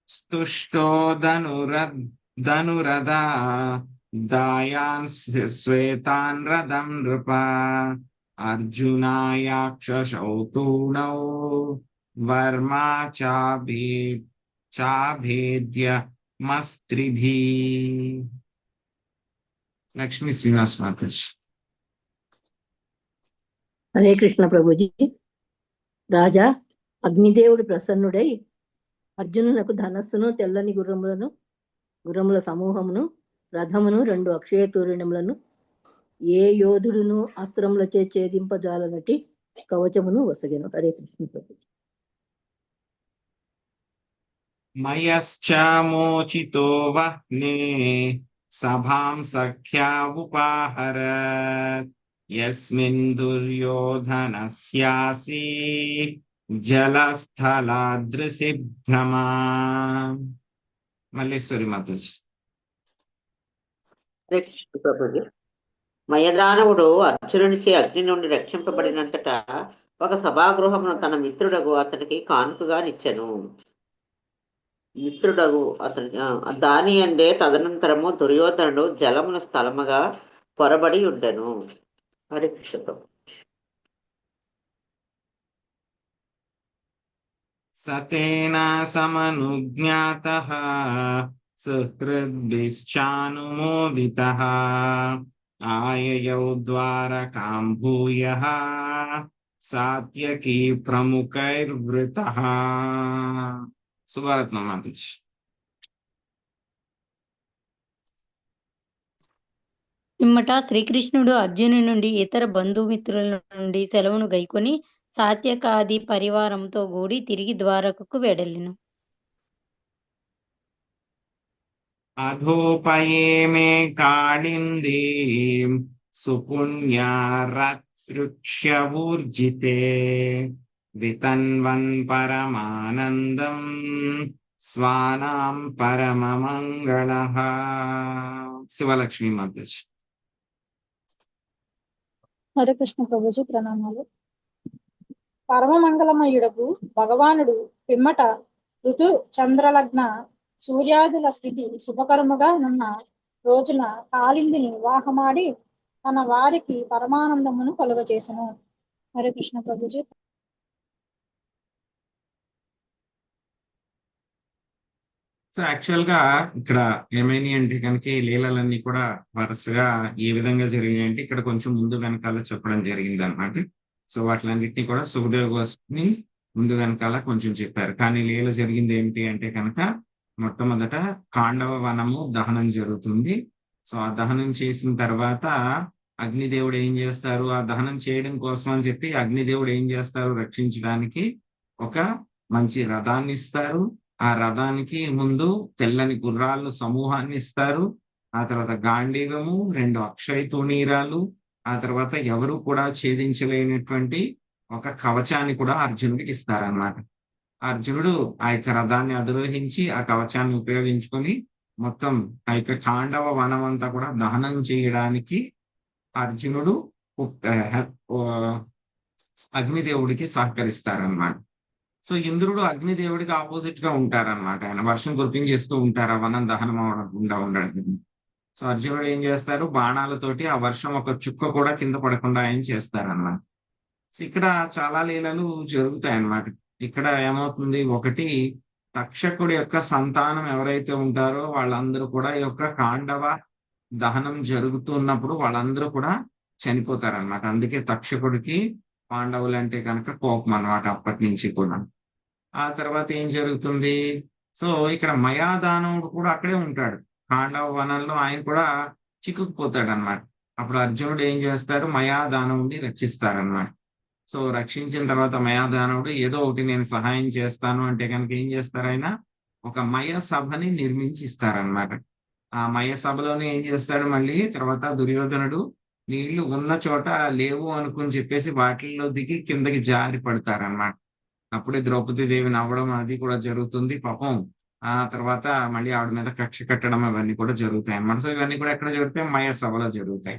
స్తుష్టో ధనురదా దాయాన్ శ్వేతాన్ రథం నృప అర్జునాయాక్షౌతూణౌ వర్మా చాభేద్య మస్త్రిభి. లక్ష్మీ శ్రీనివాస్ మాతాజీ. హరే కృష్ణ ప్రభుజీ. రాజా, అగ్నిదేవుడు ప్రసన్నుడై అర్జునునకు ధనస్సును, తెల్లని గుర్రముల సమూహమును, రథమును, 2 అక్షయ తూర్ణములను, ఏ యోధుడును అస్త్రములచే ఛేదింపజాలనటి కవచమును వసగెను. హరే కృష్ణ ప్రభుజీ. మయశ్చామోచితో వహ్నే సభాం సఖ్యా ఉపాహరత్ యస్మిన్ దుర్యోధనస్యాసి జలస్థలాదృశి భ్రమా. మల్లేశ్వరి మాతాజీ. ప్రభుజీ. మయదానవుడు అర్జునుడిచే అగ్ని నుండి రక్షింపబడినంతటా ఒక సభాగృహమును తన మిత్రుడగు అతనికి కానుకగా నిచ్చెను. దాని అందే తదనంతరము దుర్యోధనుడు జలమును స్థలముగా పొరబడి ఉండెను. హరే కృష్ణ. సతేనా సమనుజ్ఞాతః సుహృద్భిశ్చానుమోదితః ఆయయౌ ద్వారకాం భూయః సాత్యకీ ప్రముఖైర్వృతః. సుభారత్నం మాతాజీ. పిమ్మట శ్రీకృష్ణుడు అర్జునుడి నుండి ఇతర బంధుమిత్రుల నుండి సెలవును గైకొని సాత్యకాది పరివారంతో కూడి తిరిగి ద్వారకకు వెడలిను. అధోపయేమే కాళిందీం సుపుణ్యారత్ృక్ష్యవూర్జితే వితన్వన్ పరమానందం స్వానాం పరమమంగళః. శివలక్ష్మి మాతాజీ. హరే కృష్ణ ప్రభుజీ. ప్రణామాలు. పరమమంగళమయుడకు భగవానుడు పిమ్మట ఋతు చంద్రలగ్న సూర్యాదుల స్థితి శుభకరముగా నున్న రోజున కాళిందిని వివాహమాడి తన వారికి పరమానందమును కలుగజేసెను. హరే కృష్ణ ప్రభుజీ. సో యాక్చువల్ గా ఇక్కడ ఏమైనాయి అంటే కనుక ఈ లీలలన్నీ కూడా వరుసగా ఏ విధంగా జరిగాయి అంటే ఇక్కడ కొంచెం ముందు వెనకాల చెప్పడం జరిగింది అనమాట. సో వాటిలన్నింటినీ కూడా సుఖదేవ గోస్వామి ముందు వెనకాల కొంచెం చెప్పారు. కానీ లీల జరిగింది ఏమిటి అంటే కనుక మొట్టమొదట ఖాండవ వనము దహనం జరుగుతుంది. సో ఆ దహనం చేసిన తర్వాత అగ్నిదేవుడు ఏం చేస్తారు, ఆ దహనం చేయడం కోసం అని చెప్పి అగ్నిదేవుడు ఏం చేస్తారు, రక్షించడానికి ఒక మంచి రథాన్ని ఇస్తారు. ఆ రథానికి ముందు తెల్లని గుర్రాలు సమూహాన్ని ఇస్తారు. ఆ తర్వాత గాంధీవము, 2 అక్షయ తుణీరాలు, ఆ తర్వాత ఎవరు కూడా ఛేదించలేనటువంటి ఒక కవచాన్ని కూడా అర్జునుడికి ఇస్తారనమాట. అర్జునుడు ఆ యొక్క రథాన్ని అధిరోహించి ఆ కవచాన్ని ఉపయోగించుకొని మొత్తం ఆ యొక్క ఖాండవ వనం అంతా కూడా దహనం చేయడానికి అర్జునుడు అగ్నిదేవుడికి సహకరిస్తారనమాట. సో ఇంద్రుడు అగ్నిదేవుడికి ఆపోజిట్ గా ఉంటారనమాట. ఆయన వర్షం కురిపించేస్తూ ఉంటారు ఆ వనం దహనం అవకుండా ఉండడం. సో అర్జునుడు ఏం చేస్తారు, బాణాలతోటి ఆ వర్షం ఒక చుక్క కూడా కింద పడకుండా ఆయన చేస్తారన్నమాట. సో ఇక్కడ చాలా లీలలు జరుగుతాయి అన్నమాట. ఇక్కడ ఏమవుతుంది, ఒకటి తక్షకుడి యొక్క సంతానం ఎవరైతే ఉంటారో వాళ్ళందరూ కూడా ఈ యొక్క కాండవ దహనం జరుగుతున్నప్పుడు వాళ్ళందరూ కూడా చనిపోతారన్నమాట. అందుకే తక్షకుడికి పాండవులు అంటే కనుక కోపం అన్నమాట అప్పటి నుంచి కూడా. ఆ తర్వాత ఏం జరుగుతుంది, సో ఇక్కడ మయాదానవుడు కూడా అక్కడే ఉంటాడు, పాండవ వనంలో ఆయన కూడా చిక్కుకుపోతాడు అన్నమాట. అప్పుడు అర్జునుడు ఏం చేస్తారు, మయాదానవుడిని రక్షిస్తారన్నమాట. సో రక్షించిన తర్వాత మయాదానవుడు ఏదో ఒకటి నేను సహాయం చేస్తాను అంటే కనుక ఏం చేస్తారు, ఆయన ఒక మయ సభని నిర్మించి ఇస్తారనమాట. ఆ మయ సభలోనే ఏం చేస్తాడు, మళ్ళీ తర్వాత దుర్యోధనుడు నీళ్లు ఉన్న చోట లేవు అనుకుని చెప్పేసి వాటిల్లో దిగి కిందకి జారి పడతారనమాట. అప్పుడే ద్రౌపది దేవి నవ్వడం అది కూడా జరుగుతుంది పాపం. ఆ తర్వాత మళ్ళీ ఆవిడ మీద కక్ష కట్టడం అవన్నీ కూడా జరుగుతాయి అన్నమాట. సో ఇవన్నీ కూడా ఎక్కడ జరుగుతాయి, మయ సభలో జరుగుతాయి.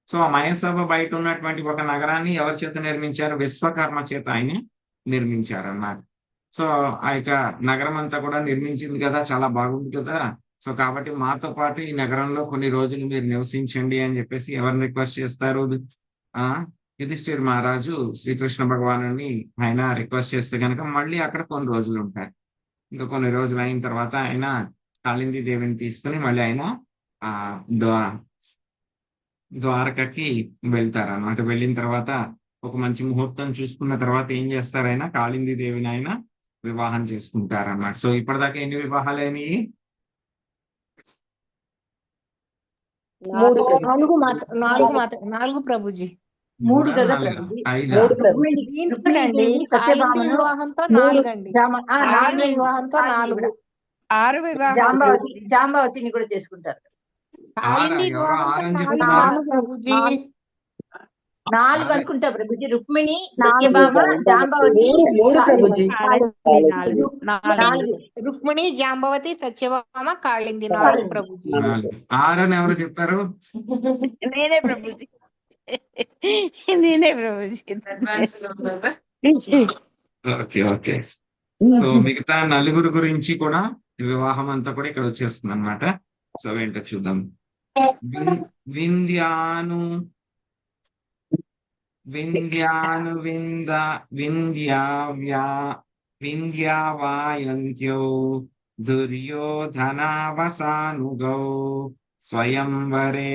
సో ఆ మయసభ బయట ఉన్నటువంటి ఒక నగరాన్ని ఎవరి చేత నిర్మించారు, విశ్వకర్మ చేత ఆయన నిర్మించారు అన్నారు. సో ఆ యొక్క నగరం అంతా కూడా నిర్మించింది కదా, చాలా బాగుంది కదా, సో కాబట్టి మాతో పాటు ఈ నగరంలో కొన్ని రోజులు మీరు నివసించండి అని చెప్పేసి ఎవరిని రిక్వెస్ట్ చేస్తారు, యుధిష్ఠిర్ మహారాజు శ్రీకృష్ణ భగవానుని ఆయన రిక్వెస్ట్ చేస్తే కనుక మళ్ళీ అక్కడ కొన్ని రోజులు ఉంటారు. ఇంకా కొన్ని రోజులు అయిన తర్వాత ఆయన కాళింది దేవిని తీసుకుని మళ్ళీ ఆయన ఆ ద్వారకకి వెళ్తారు అన్నమాట. వెళ్ళిన తర్వాత ఒక మంచి ముహూర్తం చూసుకున్న తర్వాత ఏం చేస్తారు, ఆయన కాళింది దేవిని ఆయన వివాహం చేసుకుంటారు అన్నమాట. సో ఇప్పటిదాకా ఎన్ని వివాహాలైనవి, 4 ప్రభుజీ. 3 కదా 4, ప్రభుజీ, 5 దీంట్లోనండి కాళింది వివాహంతో 4 అండి, కాళింది వివాహంతో 4. 6 వివాహాలు జాంబవతిని కూడా చేసుకుంటారు. కాళింది ఎవరో వివాహంతో 6 అని 4 చెప్తున్నారు. ప్రభుజీ. 4 అనుకుంటా ప్రభుజీ, రుక్మిణి, సత్యభామ, జాంబవతి, రుక్మిణి, జాంబవతి, సత్యభామ, కాళింది 4 ప్రభుజీ. 6 అని ఎవరు చెప్పారు, నేనే ప్రభుజీ, నేనే ప్రభుజీ. Okay okay. సో మిగతా 4 గురించి కూడా వివాహం అంతా కూడా ఇక్కడ వచ్చేస్తుంది అనమాట. సో ఏంటో చూద్దాం. వింధ్యాను వింధ్యావాయంత్యౌ దుర్యోధనావసానుగౌ స్వయంవరే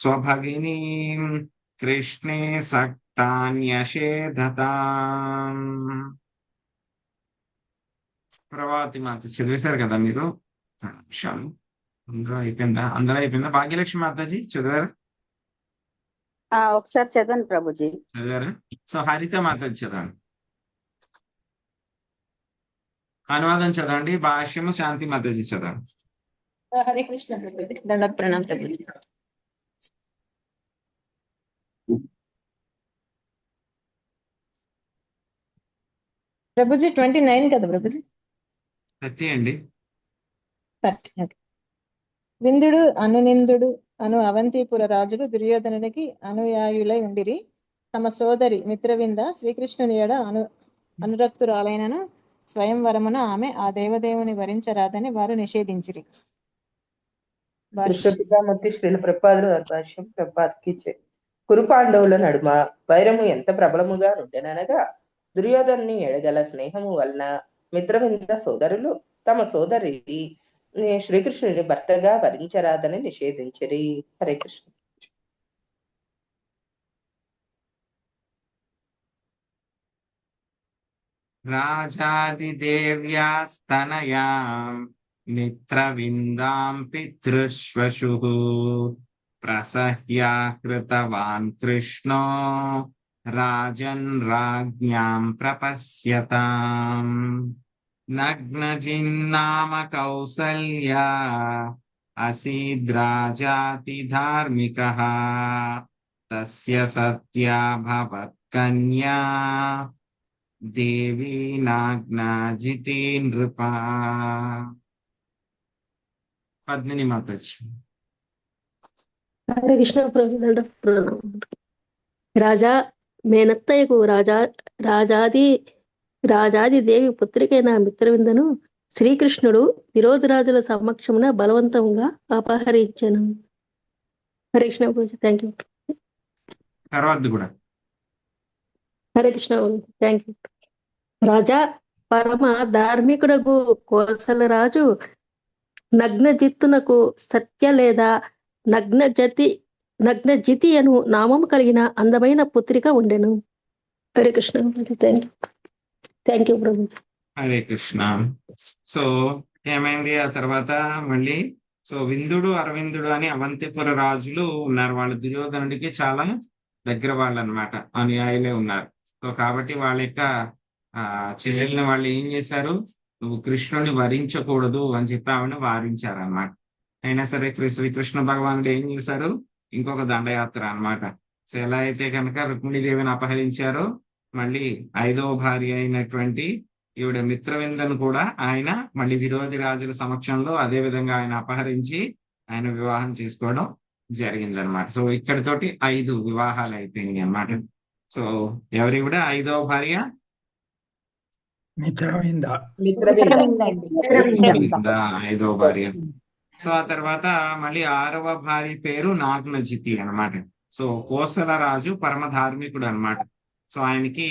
స్వభగినీం కృష్ణే సక్తాన్యషేధతాం. ప్రభావతి మాత చదివేశారు కదా మీరు, అందరూ అయిపోయిందా? భాగ్యలక్ష్మి మాతాజీ చదివారు? ఒకసారి చదవండి ప్రభుజీ. చదివారా? సో హరిత మాతాజీ చదవండి, అనువాదం చదవండి. భాష్యము శాంతి మాతాజీ చదవండి. హరే కృష్ణ ప్రభుజీ, దండ ప్రణామ ప్రభుజీ. ప్రభుజీ 29 కదా ప్రభుజీ? 30 అండి. 30. విందుడు అనునిందుడు అను అవంతిపుర రాజులు దుర్యోధనునికి అనుయాయులై ఉండిరి. తమ సోదరి మిత్రవింద శ్రీకృష్ణుని ఎడ అనురక్తురాలైనను స్వయంవరమున ఆమె ఆ దేవదేవుని వరించరాదని వారు నిషేధించిరి. విశ్వపితామూర్తి శ్రీల ప్రపాదులు భాష్యం ప్రపాద్కి కురు పాండవుల నడుమ వైరము ఎంత ప్రబలముగా నుండెననగా దుర్యోధనుని ఎడగల స్నేహము వలన మిత్రవింద సోదరులు తమ సోదరి శ్రీకృష్ణుని భర్తగా వరించరాదని నిషేధించిరి. హరే కృష్ణ. రాజాదిదేవ్యాస్తనయాం మిత్రవిందాం పితృశ్వశుః ప్రసహ్యాకృతవాన్ కృష్ణో రాజన్ రాజ్ఞాం ప్రపశ్యతాం. నగ్నజిన్నామ కౌసల్యా అసీద్రాజాతి ధార్మికః తస్య సత్యా భవత్కన్యా దేవీ నాగ్నాజితే నృపా. పద్మిని మాతాజీ. హరే కృష్ణ ప్రభు. రాజా మేనత్తయ్యకు రాజాది దేవి పుత్రికైన మిత్రవిందను శ్రీకృష్ణుడు విరోధరాజుల సమక్షమున బలవంతంగా అపహరించెను. Hare Krishna Prabhuji, thank you. తర్వాత కూడా హరే కృష్ణ ప్రభుజీ, థ్యాంక్ యూ. రాజా, పరమ ధార్మికుడగు కోసలరాజు నగ్నజిత్తునకు సత్య లేదా నగ్నజితి అను నామము కలిగిన అందమైన పుత్రిక ఉండెను. Hare Krishna Prabhuji, thank you Prabhuji. Hare Krishna. So ఏమైంది ఆ తర్వాత మళ్ళీ? సో విందుడు అరవిందుడు అని అవంతిపుర రాజులు ఉన్నారు. వాళ్ళు దుర్యోధనుడికి చాలా దగ్గర వాళ్ళు అనమాట, అనుయాయులే ఉన్నారు. సో కాబట్టి వాళ్ళ యొక్క చెల్లెల్ని వాళ్ళు ఏం చేశారు, నువ్వు కృష్ణుని వరించకూడదు అని చెప్పి ఆవిడని వారించారు అనమాట. అయినా సరే శ్రీకృష్ణ భగవానుడు ఏం చేశారు, ఇంకొక దండయాత్ర అన్నమాట. సో ఎలా అయితే కనుక రుక్మిణీదేవిని అపహరించారో, మళ్ళీ 5వ భార్య అయినటువంటి ఈవిడ మిత్రవిందను కూడా ఆయన మళ్ళీ విరోధి రాజుల సమక్షంలో అదే విధంగా ఆయన అపహరించి ఆయన వివాహం చేసుకోవడం జరిగిందనమాట. సో ఇక్కడితోటి 5 వివాహాలు అయిపోయినాయి అన్నమాట. సో ఎవరి కూడా 5వ భార్య మిత్రవింద. 5వ భార్య. సో ఆ తర్వాత మళ్ళీ 6వ భార్య పేరు నాగ్నజితి అన్నమాట. సో కోసల రాజు పరమ ధార్మికుడు అన్నమాట. సో ఆయనకి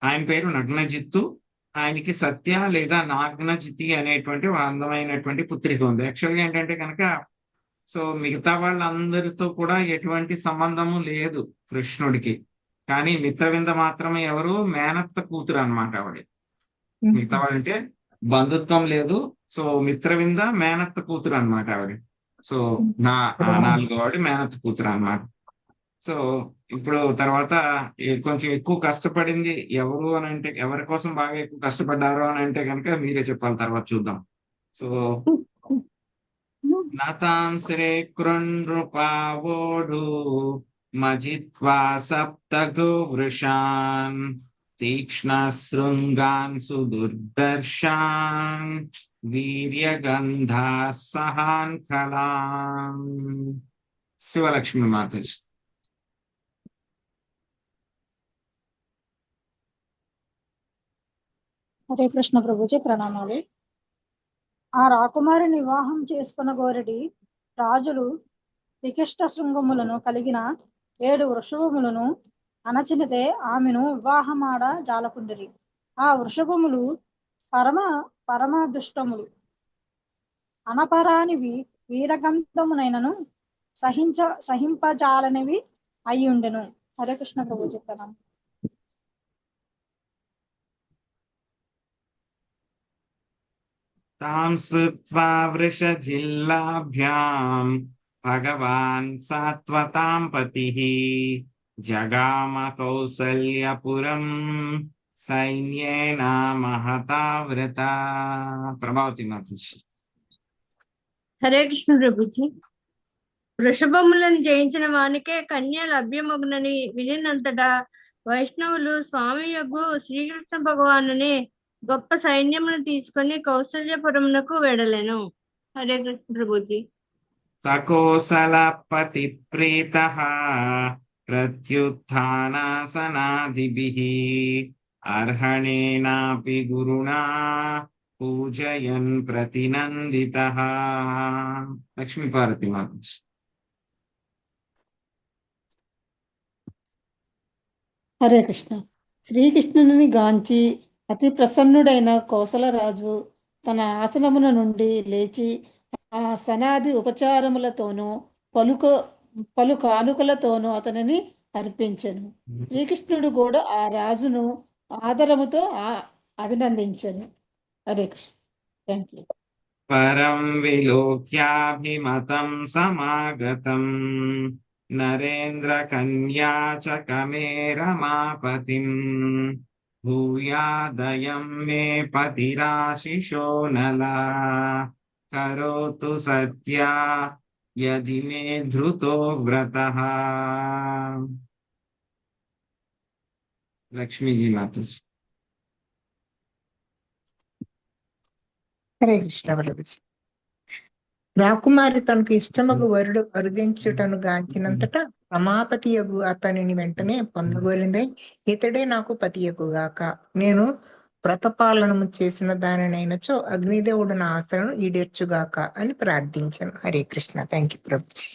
ఆయన పేరు నగ్నజిత్తు. ఆయనకి సత్య లేదా నాగ్నజితి అనేటువంటి అందమైనటువంటి పుత్రిక ఉంది. యాక్చువల్గా ఏంటంటే కనుక సో మిగతా వాళ్ళందరితో కూడా ఎటువంటి సంబంధము లేదు కృష్ణుడికి. కానీ మిత్రవింద మాత్రమే ఎవరు, మేనత్త కూతురు అన్నమాట ఆవిడ. మిగతా వాళ్ళంటే బంధుత్వం లేదు. సో మిత్రవింద మేనత్త కూతురు అన్నమాట ఆవిడ. సో 4వ వాడి మేనత్త కూతురు అన్నమాట. సో ఇప్పుడు తర్వాత కొంచెం ఎక్కువ కష్టపడింది ఎవరు అని అంటే, ఎవరి కోసం బాగా ఎక్కువ కష్టపడ్డారు అని అంటే కనుక మీరే చెప్పాలి, తర్వాత చూద్దాం. సో నతాంశ్రే కృణృపావోఢు మజిత్వా సప్తగో వృషాన్ తీక్ష్ణ శృంగాన్ సుదుర్దర్శాన్ వీర్యగంధా సహాన్ కలాం. శివలక్ష్మి మాతాజీ. హరే కృష్ణ ప్రభుజీ, ప్రణామాలు. ఆ రాకుమారిని వివాహం చేసుకున్న గోరడి రాజులు త్రికిష్ట శృంగములను కలిగిన 7 వృషభములను అణచినదే ఆమెను వివాహమాడ జాలకుండిరి. ఆ వృషభములు పరమ దుష్టములు, అనపరానివి, వీరగంధమునైనను సహింపజాలనివి అయి ఉండెను. హరే కృష్ణ ప్రభుజీ, ప్రణామం. తాం శ్రుత్వా వృషజిల్లాభ్యాం భగవాన్ సాత్వతాం పతిః జగామ కౌసల్యపురం సైన్యేన మహతా వ్రత. ప్రభావతి మాతాజీ. హరే కృష్ణ ప్రభుజీ. వృషభములను జయించిన వానికే కన్య లభ్యమగునని వినినంతటా వైష్ణవులు స్వామి యొగ్గు శ్రీకృష్ణ భగవానుని గొప్ప సైన్యమును తీసుకొని కౌసల్యపురమునకు వెడలెను. హరే కృష్ణ ప్రభుజీ. సకోసలపతి ప్రీతః ప్రత్యుత్థానాసనాదిభిః అర్హణేనాపి గురుణా పూజయన్ ప్రతినందితః. లక్ష్మీపార్వతి మాతాజీ. హరే కృష్ణ. శ్రీకృష్ణుని గాంచి అతి ప్రసన్నుడైన కోసలరాజు తన ఆసనమున నుండి లేచి ఆ సనాది ఉపచారములతోనూ పలు కానుకలతోనూ అతనిని అర్పించెను. శ్రీకృష్ణుడు కూడా ఆ రాజును ఆదరముతో అభినందించెను. హరే కృష్ణ. Thank you. పరం విలోక్యాభిమతం సమాగతం నరేంద్ర కన్యా చ కమే రమాపతిం భూయాదయం మే పతిరాశిషో నలా కరోతు సత్యా యది మే ధృతో వ్రతః. లక్ష్మీజీ మాతాజీ. హరే కృష్ణ ప్రభుజీ. రాకుమారి తనకు ఇష్టమగు వరుడు అరుదించుటను గాంచినంతటా రమాపతియగు అతనిని వెంటనే పొందగోరిందే, ఇతడే నాకు పతియగుగాక, నేను వ్రతపాలనము చేసిన దానినైనచో అగ్నిదేవుడు నా ఆశలను ఈడేర్చుగాక అని ప్రార్థించాను. హరే కృష్ణ. Thank you Prabhuji.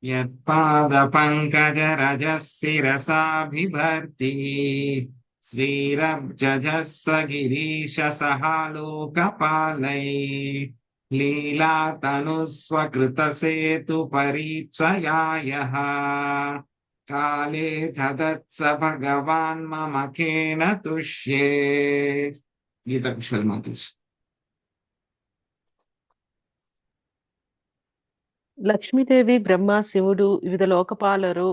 యత్పాద పంకజ రజ శిరసాభిభర్తి శ్రీరబ్జజస్స గిరీశ సహాలోకపాలై లీలా తనుస్వకృత సేతు పరీప్సయాయః కాలే తదత్స భగవాన్ మమ కేన తుష్యే. గీతా కుశల్ మాతృ. లక్ష్మీదేవి, బ్రహ్మ, శివుడు, వివిధ లోకపాలరు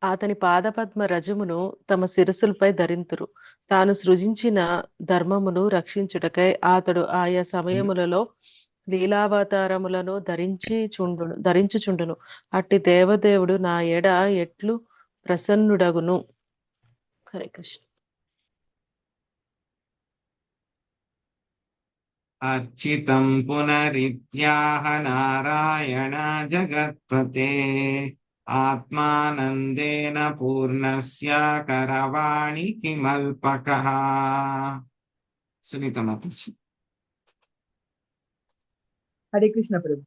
అతని పాదపద్మ రజమును తమ శిరస్సులపై ధరింతురు. తాను సృజించిన ధర్మమును రక్షించుటకై అతడు ఆయా సమయములలో లీలావతారములను ధరించుచుండును. అట్టి దేవదేవుడు నా ఎడ ఎట్లు ప్రసన్నుడగును. హరే కృష్ణ. అర్చితం పునరిత్యాహ నారాయణ జగత్పతే ఆత్మానందేన పూర్ణస్య కరవాణి కిమల్పకః. సునీత మాతాజీ. హరే కృష్ణ ప్రభు.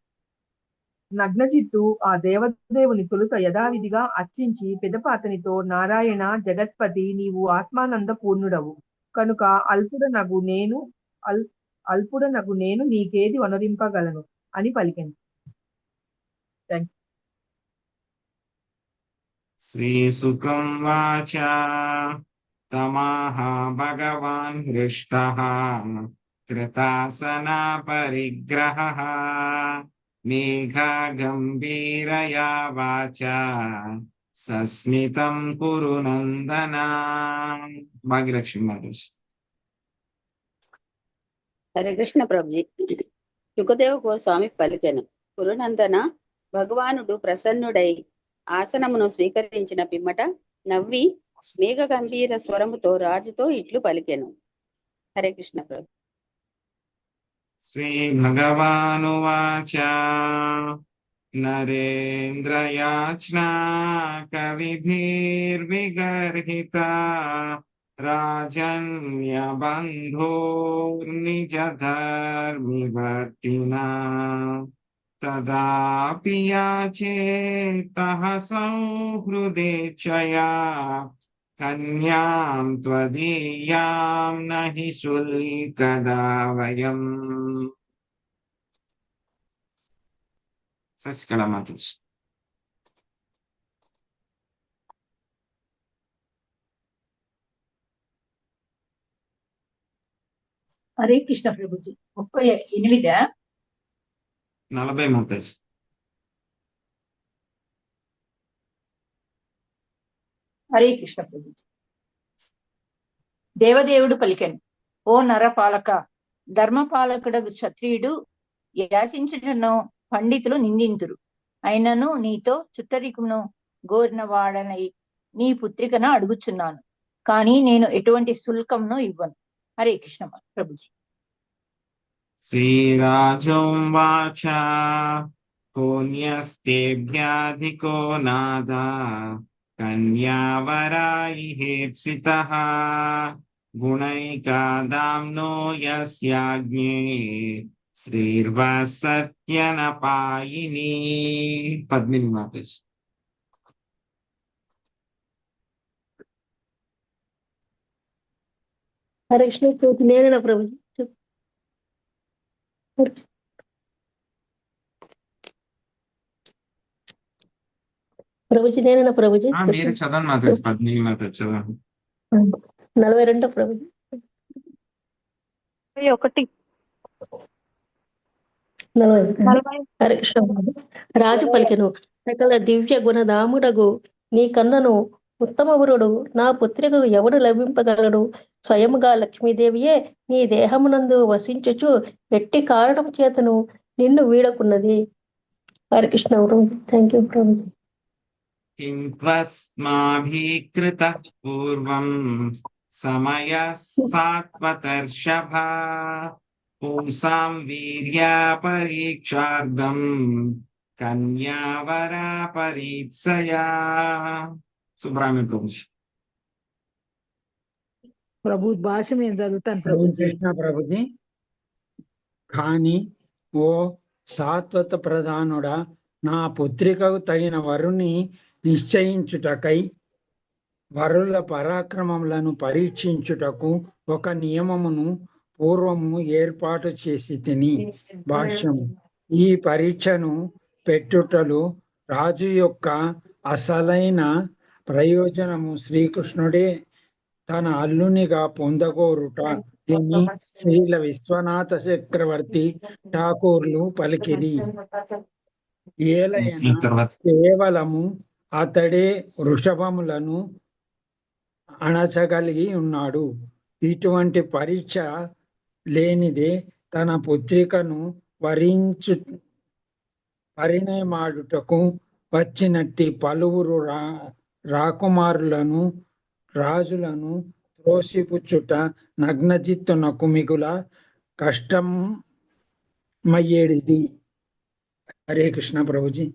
నగ్నచిత్తు ఆ దేవదేవుని తొలుత యథావిధిగా అర్చించి పిదప అతనితో, నారాయణ జగత్పతి, నీవు ఆత్మానంద పూర్ణుడవు కనుక అల్పుడనగు నేను నీకేది వనరింపగలను అని పలికింది. Thank you. శ్రీసుకం వాచ తమాహ భగవాన్ హృష్టః కృతాసనా పరిగ్రహః మేఘా గంభీరయా వాచ సస్మితం కురు నందన. భాగ్యలక్ష్మి మాతాజీ. హరే కృష్ణ ప్రభుజీ. శుకదేవ గోస్వామి పలికెను, కురునందన, భగవానుడు ప్రసన్నుడై ఆసనమును స్వీకరించిన పిమ్మట నవ్వి మేఘ గంభీర స్వరముతో రాజుతో ఇట్లు పలికెను. హరే కృష్ణ ప్రభు. శ్రీ భగవానువాచ నరేంద్రయాచ్నా కవిభిర్విగర్హిత రాజన్యబంధోర్నిజధర్మివర్తినా తదాపి యాచేతః సౌహృదేచ్ఛయా కన్యాం త్వదీయాం నహి శుల్కదా వయం. శశికళ మాతాజీ. హరే కృష్ణ ప్రభుజీ. 38 40 మాతాజీ. హరే కృష్ణ ప్రభుజీ. దేవదేవుడు పలికెను, ఓ నరపాలక, ధర్మపాలకుడగు క్షత్రియుడు యాచించుటను పండితులు నిందింతురు. అయినను నీతో చుట్టరికమును గోరిన వాడనై నీ పుత్రికను అడుగుచున్నాను, కానీ నేను ఎటువంటి శుల్కంను ఇవ్వను. హరే కృష్ణ ప్రభుజీ. శ్రీరాజోవాచ కోన్యస్తేభ్యాధికో నాదా కన్యావరాయిహేప్సితః గుణైకాదాంనో యస్యాజ్ఞే శ్రీర్వసత్యనపాయిని. పద్మిని మాతాజీ. హరే కృష్ణ ప్రభుజీ. నేనేనా ప్రభుజీ? ప్రభుజీ నేనేనా ప్రభుజీ? మీరు చదవండి మాతాజీ. పద్మిని మాతాజీ చదవండి. 42 ప్రభుజీ. 41. హరే కృష్ణ. రాజు పలికెను, సకల దివ్య గుణధాముడగు నీ కన్నను ఉత్తమవరుడు నా పుత్రికకు ఎవడు లభింపగలడు? స్వయముగా లక్ష్మీదేవియే నీ దేహమునందు వసించుచు ఎట్టి కారణం చేతను నిన్ను వీడకున్నది. హరే కృష్ణ ప్రభుజీ. Thank you Prabhuji. కిం త్వస్మాభికృతః పూర్వం సమయ సాత్వతర్షభ పుంసాం వీర్య పరీక్షార్థం కన్యావరా పరీప్సయా. సుబ్రహ్మణ్య ప్రభుజీ. ప్రభు భాష నేను చదువుతాను హరే ప్రభుజీ. కృష్ణ ప్రభుజీ. కాని ఓ సాత్వత ప్రధానుడా, నా పుత్రికకు తగిన వరుని నిశ్చయించుటకై వరుల పరాక్రమములను పరీక్షించుటకు ఒక నియమమును పూర్వము ఏర్పాటు చేసి తిని. భాష్యము. ఈ పరీక్షను పెట్టుటలో రాజు యొక్క అసలైన ప్రయోజనము శ్రీకృష్ణుడే తన అల్లునిగా పొందగోరుట. దీన్ని శ్రీల విశ్వనాథ చక్రవర్తి ఠాకూర్లు పలికిరి. ఏలైన కేవలము అతడే వృషభములను అణచగలిగి ఉన్నాడు. ఇటువంటి పరీక్ష లేనిదే తన పుత్రికను పరిణయమాడుటకు వచ్చినట్టి పలువురు రాకుమారులను రాజులను త్రోసిపుచ్చుట నగ్నజిత్తునకు మిగుల కష్టమయ్యేది. హరే కృష్ణ ప్రభుజీ.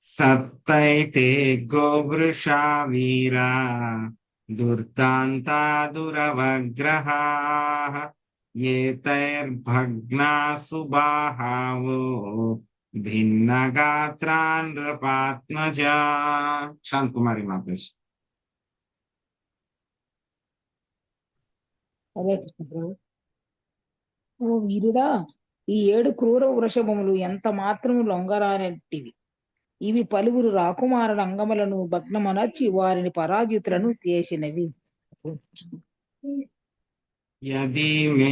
సత్తైతే గోవృషా వీరా దుర్దాంతా దురవగ్రహాః ఏతైర్భగ్నా సుబాహావో భిన్నగాత్రాన్ నృపాత్మజా. శాంత్ కుమారి మాతాజీ. హరే కృష్ణ ప్రభు. ఓ వీరుడా, ఈ 7 క్రూర వృషభములు ఎంత మాత్రము లొంగరానట్టివి. ఇవి పలువురు రాకుమారుల అంగములను భగ్నమనర్చి వారిని పరాజితులను చేసినవి. యది మే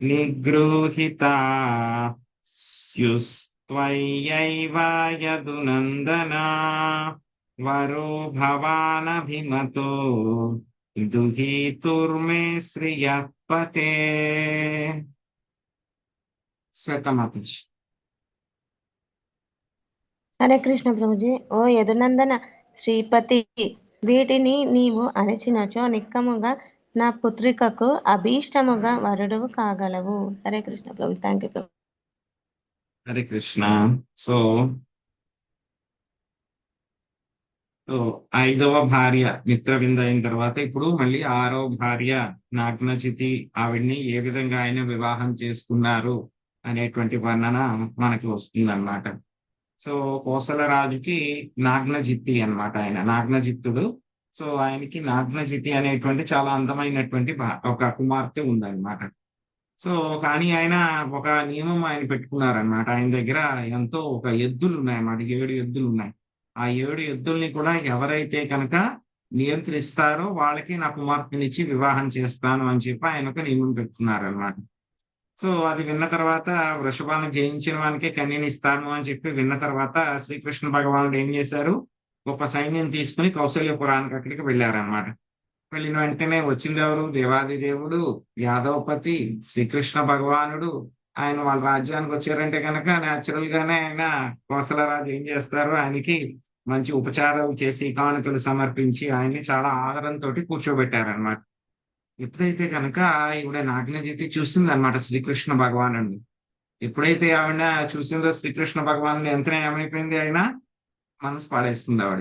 నిగృహీతా స్యుస్త్వయ్యైవ యదునందనా వరో భవానభిమతో దుహీతుర్మే శ్రియపతే. శ్వేతమాతాజీ. హరే కృష్ణ ప్రభుజీ. ఓ యదునందన శ్రీపతి, వీటిని నీవు అణచినచో నిక్కముగా నా పుత్రికకు అభీష్టముగా వరుడు కాగలవు. హరే కృష్ణ ప్రభు. థ్యాంక్ యూ ప్రభు. హరే కృష్ణ. సో 5వ భార్య మిత్రవింద అయిన తర్వాత ఇప్పుడు మళ్ళీ 6వ భార్య నాగ్నచితి, ఆవిడ్ని ఏ విధంగా ఆయన వివాహం చేసుకున్నారు అనేటువంటి వర్ణన మనకి వస్తుంది అన్నమాట. సో కోసల రాజుకి నాగ్నజిత్తి అన్నమాట, ఆయన నాగ్నజిత్తుడు. సో ఆయనకి నాగ్నజిత్తి అనేటువంటి చాలా అందమైనటువంటి ఒక కుమార్తె ఉందన్నమాట. సో కానీ ఆయన ఒక నియమం ఆయన పెట్టుకున్నారనమాట. ఆయన దగ్గర ఎంతో ఒక ఎద్దులు ఉన్నాయన్నమాట, 7 ఎద్దులు ఉన్నాయి. ఆ 7 ఎద్దుల్ని కూడా ఎవరైతే కనుక నియంత్రిస్తారో వాళ్ళకి నా కుమార్తెనిచ్చి వివాహం చేస్తాను అని చెప్పి ఆయన ఒక నియమం పెట్టుకున్నారనమాట. సో అది విన్న తర్వాత వృషభాన్ని జయించిన వానికే కన్యనిస్తాను అని చెప్పి విన్న తర్వాత శ్రీకృష్ణ భగవానుడు ఏం చేశారు, గొప్ప సైన్యం తీసుకుని కౌశల్యపురానికి అక్కడికి వెళ్ళారనమాట. వెళ్ళిన వెంటనే వచ్చింది ఎవరు, దేవాది దేవుడు యాదవపతి శ్రీకృష్ణ భగవానుడు. ఆయన వాళ్ళ రాజ్యానికి వచ్చారంటే కనుక న్యాచురల్ గానే ఆయన కోసలరాజు ఏం చేస్తారు, ఆయనకి మంచి ఉపచారాలు చేసి కానుకలు సమర్పించి ఆయన్ని చాలా ఆదరంతో కూర్చోబెట్టారనమాట. ఎప్పుడైతే కనుక ఈవిడ నాగ్నజితి చూసింది అనమాట శ్రీకృష్ణ భగవాను. ఎప్పుడైతే ఆవిడ చూసిందో శ్రీకృష్ణ భగవాను ఎంతనే ఏమైపోయింది, ఆయన మనసు పాడేసుకుంది ఆవిడ.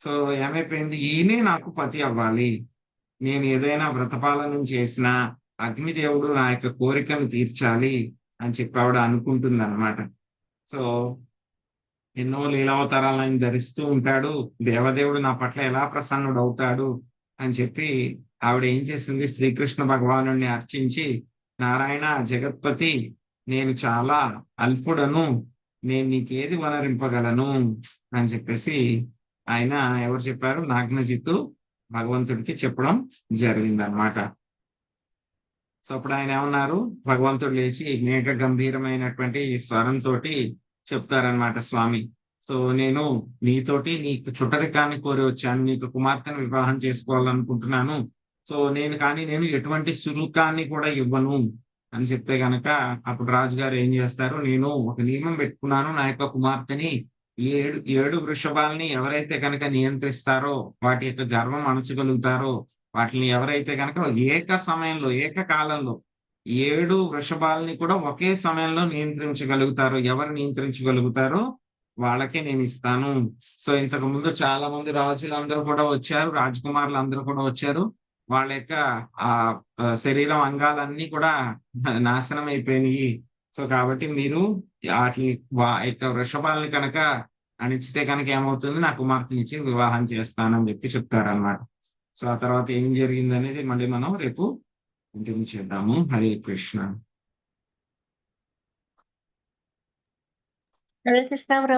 సో ఏమైపోయింది, ఈయనే నాకు పతి అవ్వాలి, నేను ఏదైనా వ్రతపాలనం చేసినా అగ్నిదేవుడు నా యొక్క కోరికను తీర్చాలి అని చెప్పి ఆవిడ అనుకుంటుంది అనమాట. సో ఎన్నో లీలావతారాలను ఆయన ధరిస్తూ ఉంటాడు, దేవదేవుడు నా పట్ల ఎలా ప్రసన్నుడు అవుతాడు అని చెప్పి ఆవిడ ఏం చేసింది, శ్రీకృష్ణ భగవాను అర్చించి, నారాయణ జగత్పతి, నేను చాలా అల్పుడను, నేను నీకేది వనరింపగలను అని చెప్పేసి ఆయన ఎవరు చెప్పారు, నాగ్నజిత్తు భగవంతుడికి చెప్పడం జరిగింది అనమాట. సో అప్పుడు ఆయన ఏమన్నారు, భగవంతుడు లేచి మేఘ గంభీరమైనటువంటి స్వరంతో చెప్తారనమాట, స్వామి, సో నేను నీతోటి నీకు చుట్టరికాన్ని కోరి వచ్చాను, నీకు కుమార్తెను వివాహం చేసుకోవాలనుకుంటున్నాను. సో నేను ఎటువంటి శుల్కాన్ని కూడా ఇవ్వను అని చెప్తే గనక అప్పుడు రాజుగారు ఏం చేస్తారు, నేను ఒక నియమం పెట్టుకున్నాను, నా యొక్క కుమార్తెని 7 వృషభాలని ఎవరైతే కనుక నియంత్రిస్తారో, వాటి యొక్క గర్వం అణచగలుగుతారో, వాటిని ఎవరైతే కనుక ఏకకాలంలో 7 వృషభాలని కూడా ఒకే సమయంలో నియంత్రించగలుగుతారో, ఎవరు నియంత్రించగలుగుతారో వాళ్ళకే నేను ఇస్తాను. సో ఇంతకు ముందు చాలా మంది రాజులందరూ కూడా వచ్చారు, రాజకుమారులు అందరూ కూడా వచ్చారు. వాళ్ళ యొక్క ఆ శరీరం అంగాలన్నీ కూడా నాశనం అయిపోయినాయి. సో కాబట్టి మీరు వాటి యొక్క వృషభాలని కనుక అణిచితే కనుక ఏమవుతుంది, నా కుమార్తెని ఇచ్చి వివాహం చేస్తానని చెప్పి చెప్తారన్నమాట. సో ఆ తర్వాత ఏం జరిగింది అనేది మళ్ళీ మనం రేపు కంటిన్యూ చేద్దాము. హరే కృష్ణ. హరే కృష్ణ ప్రభు.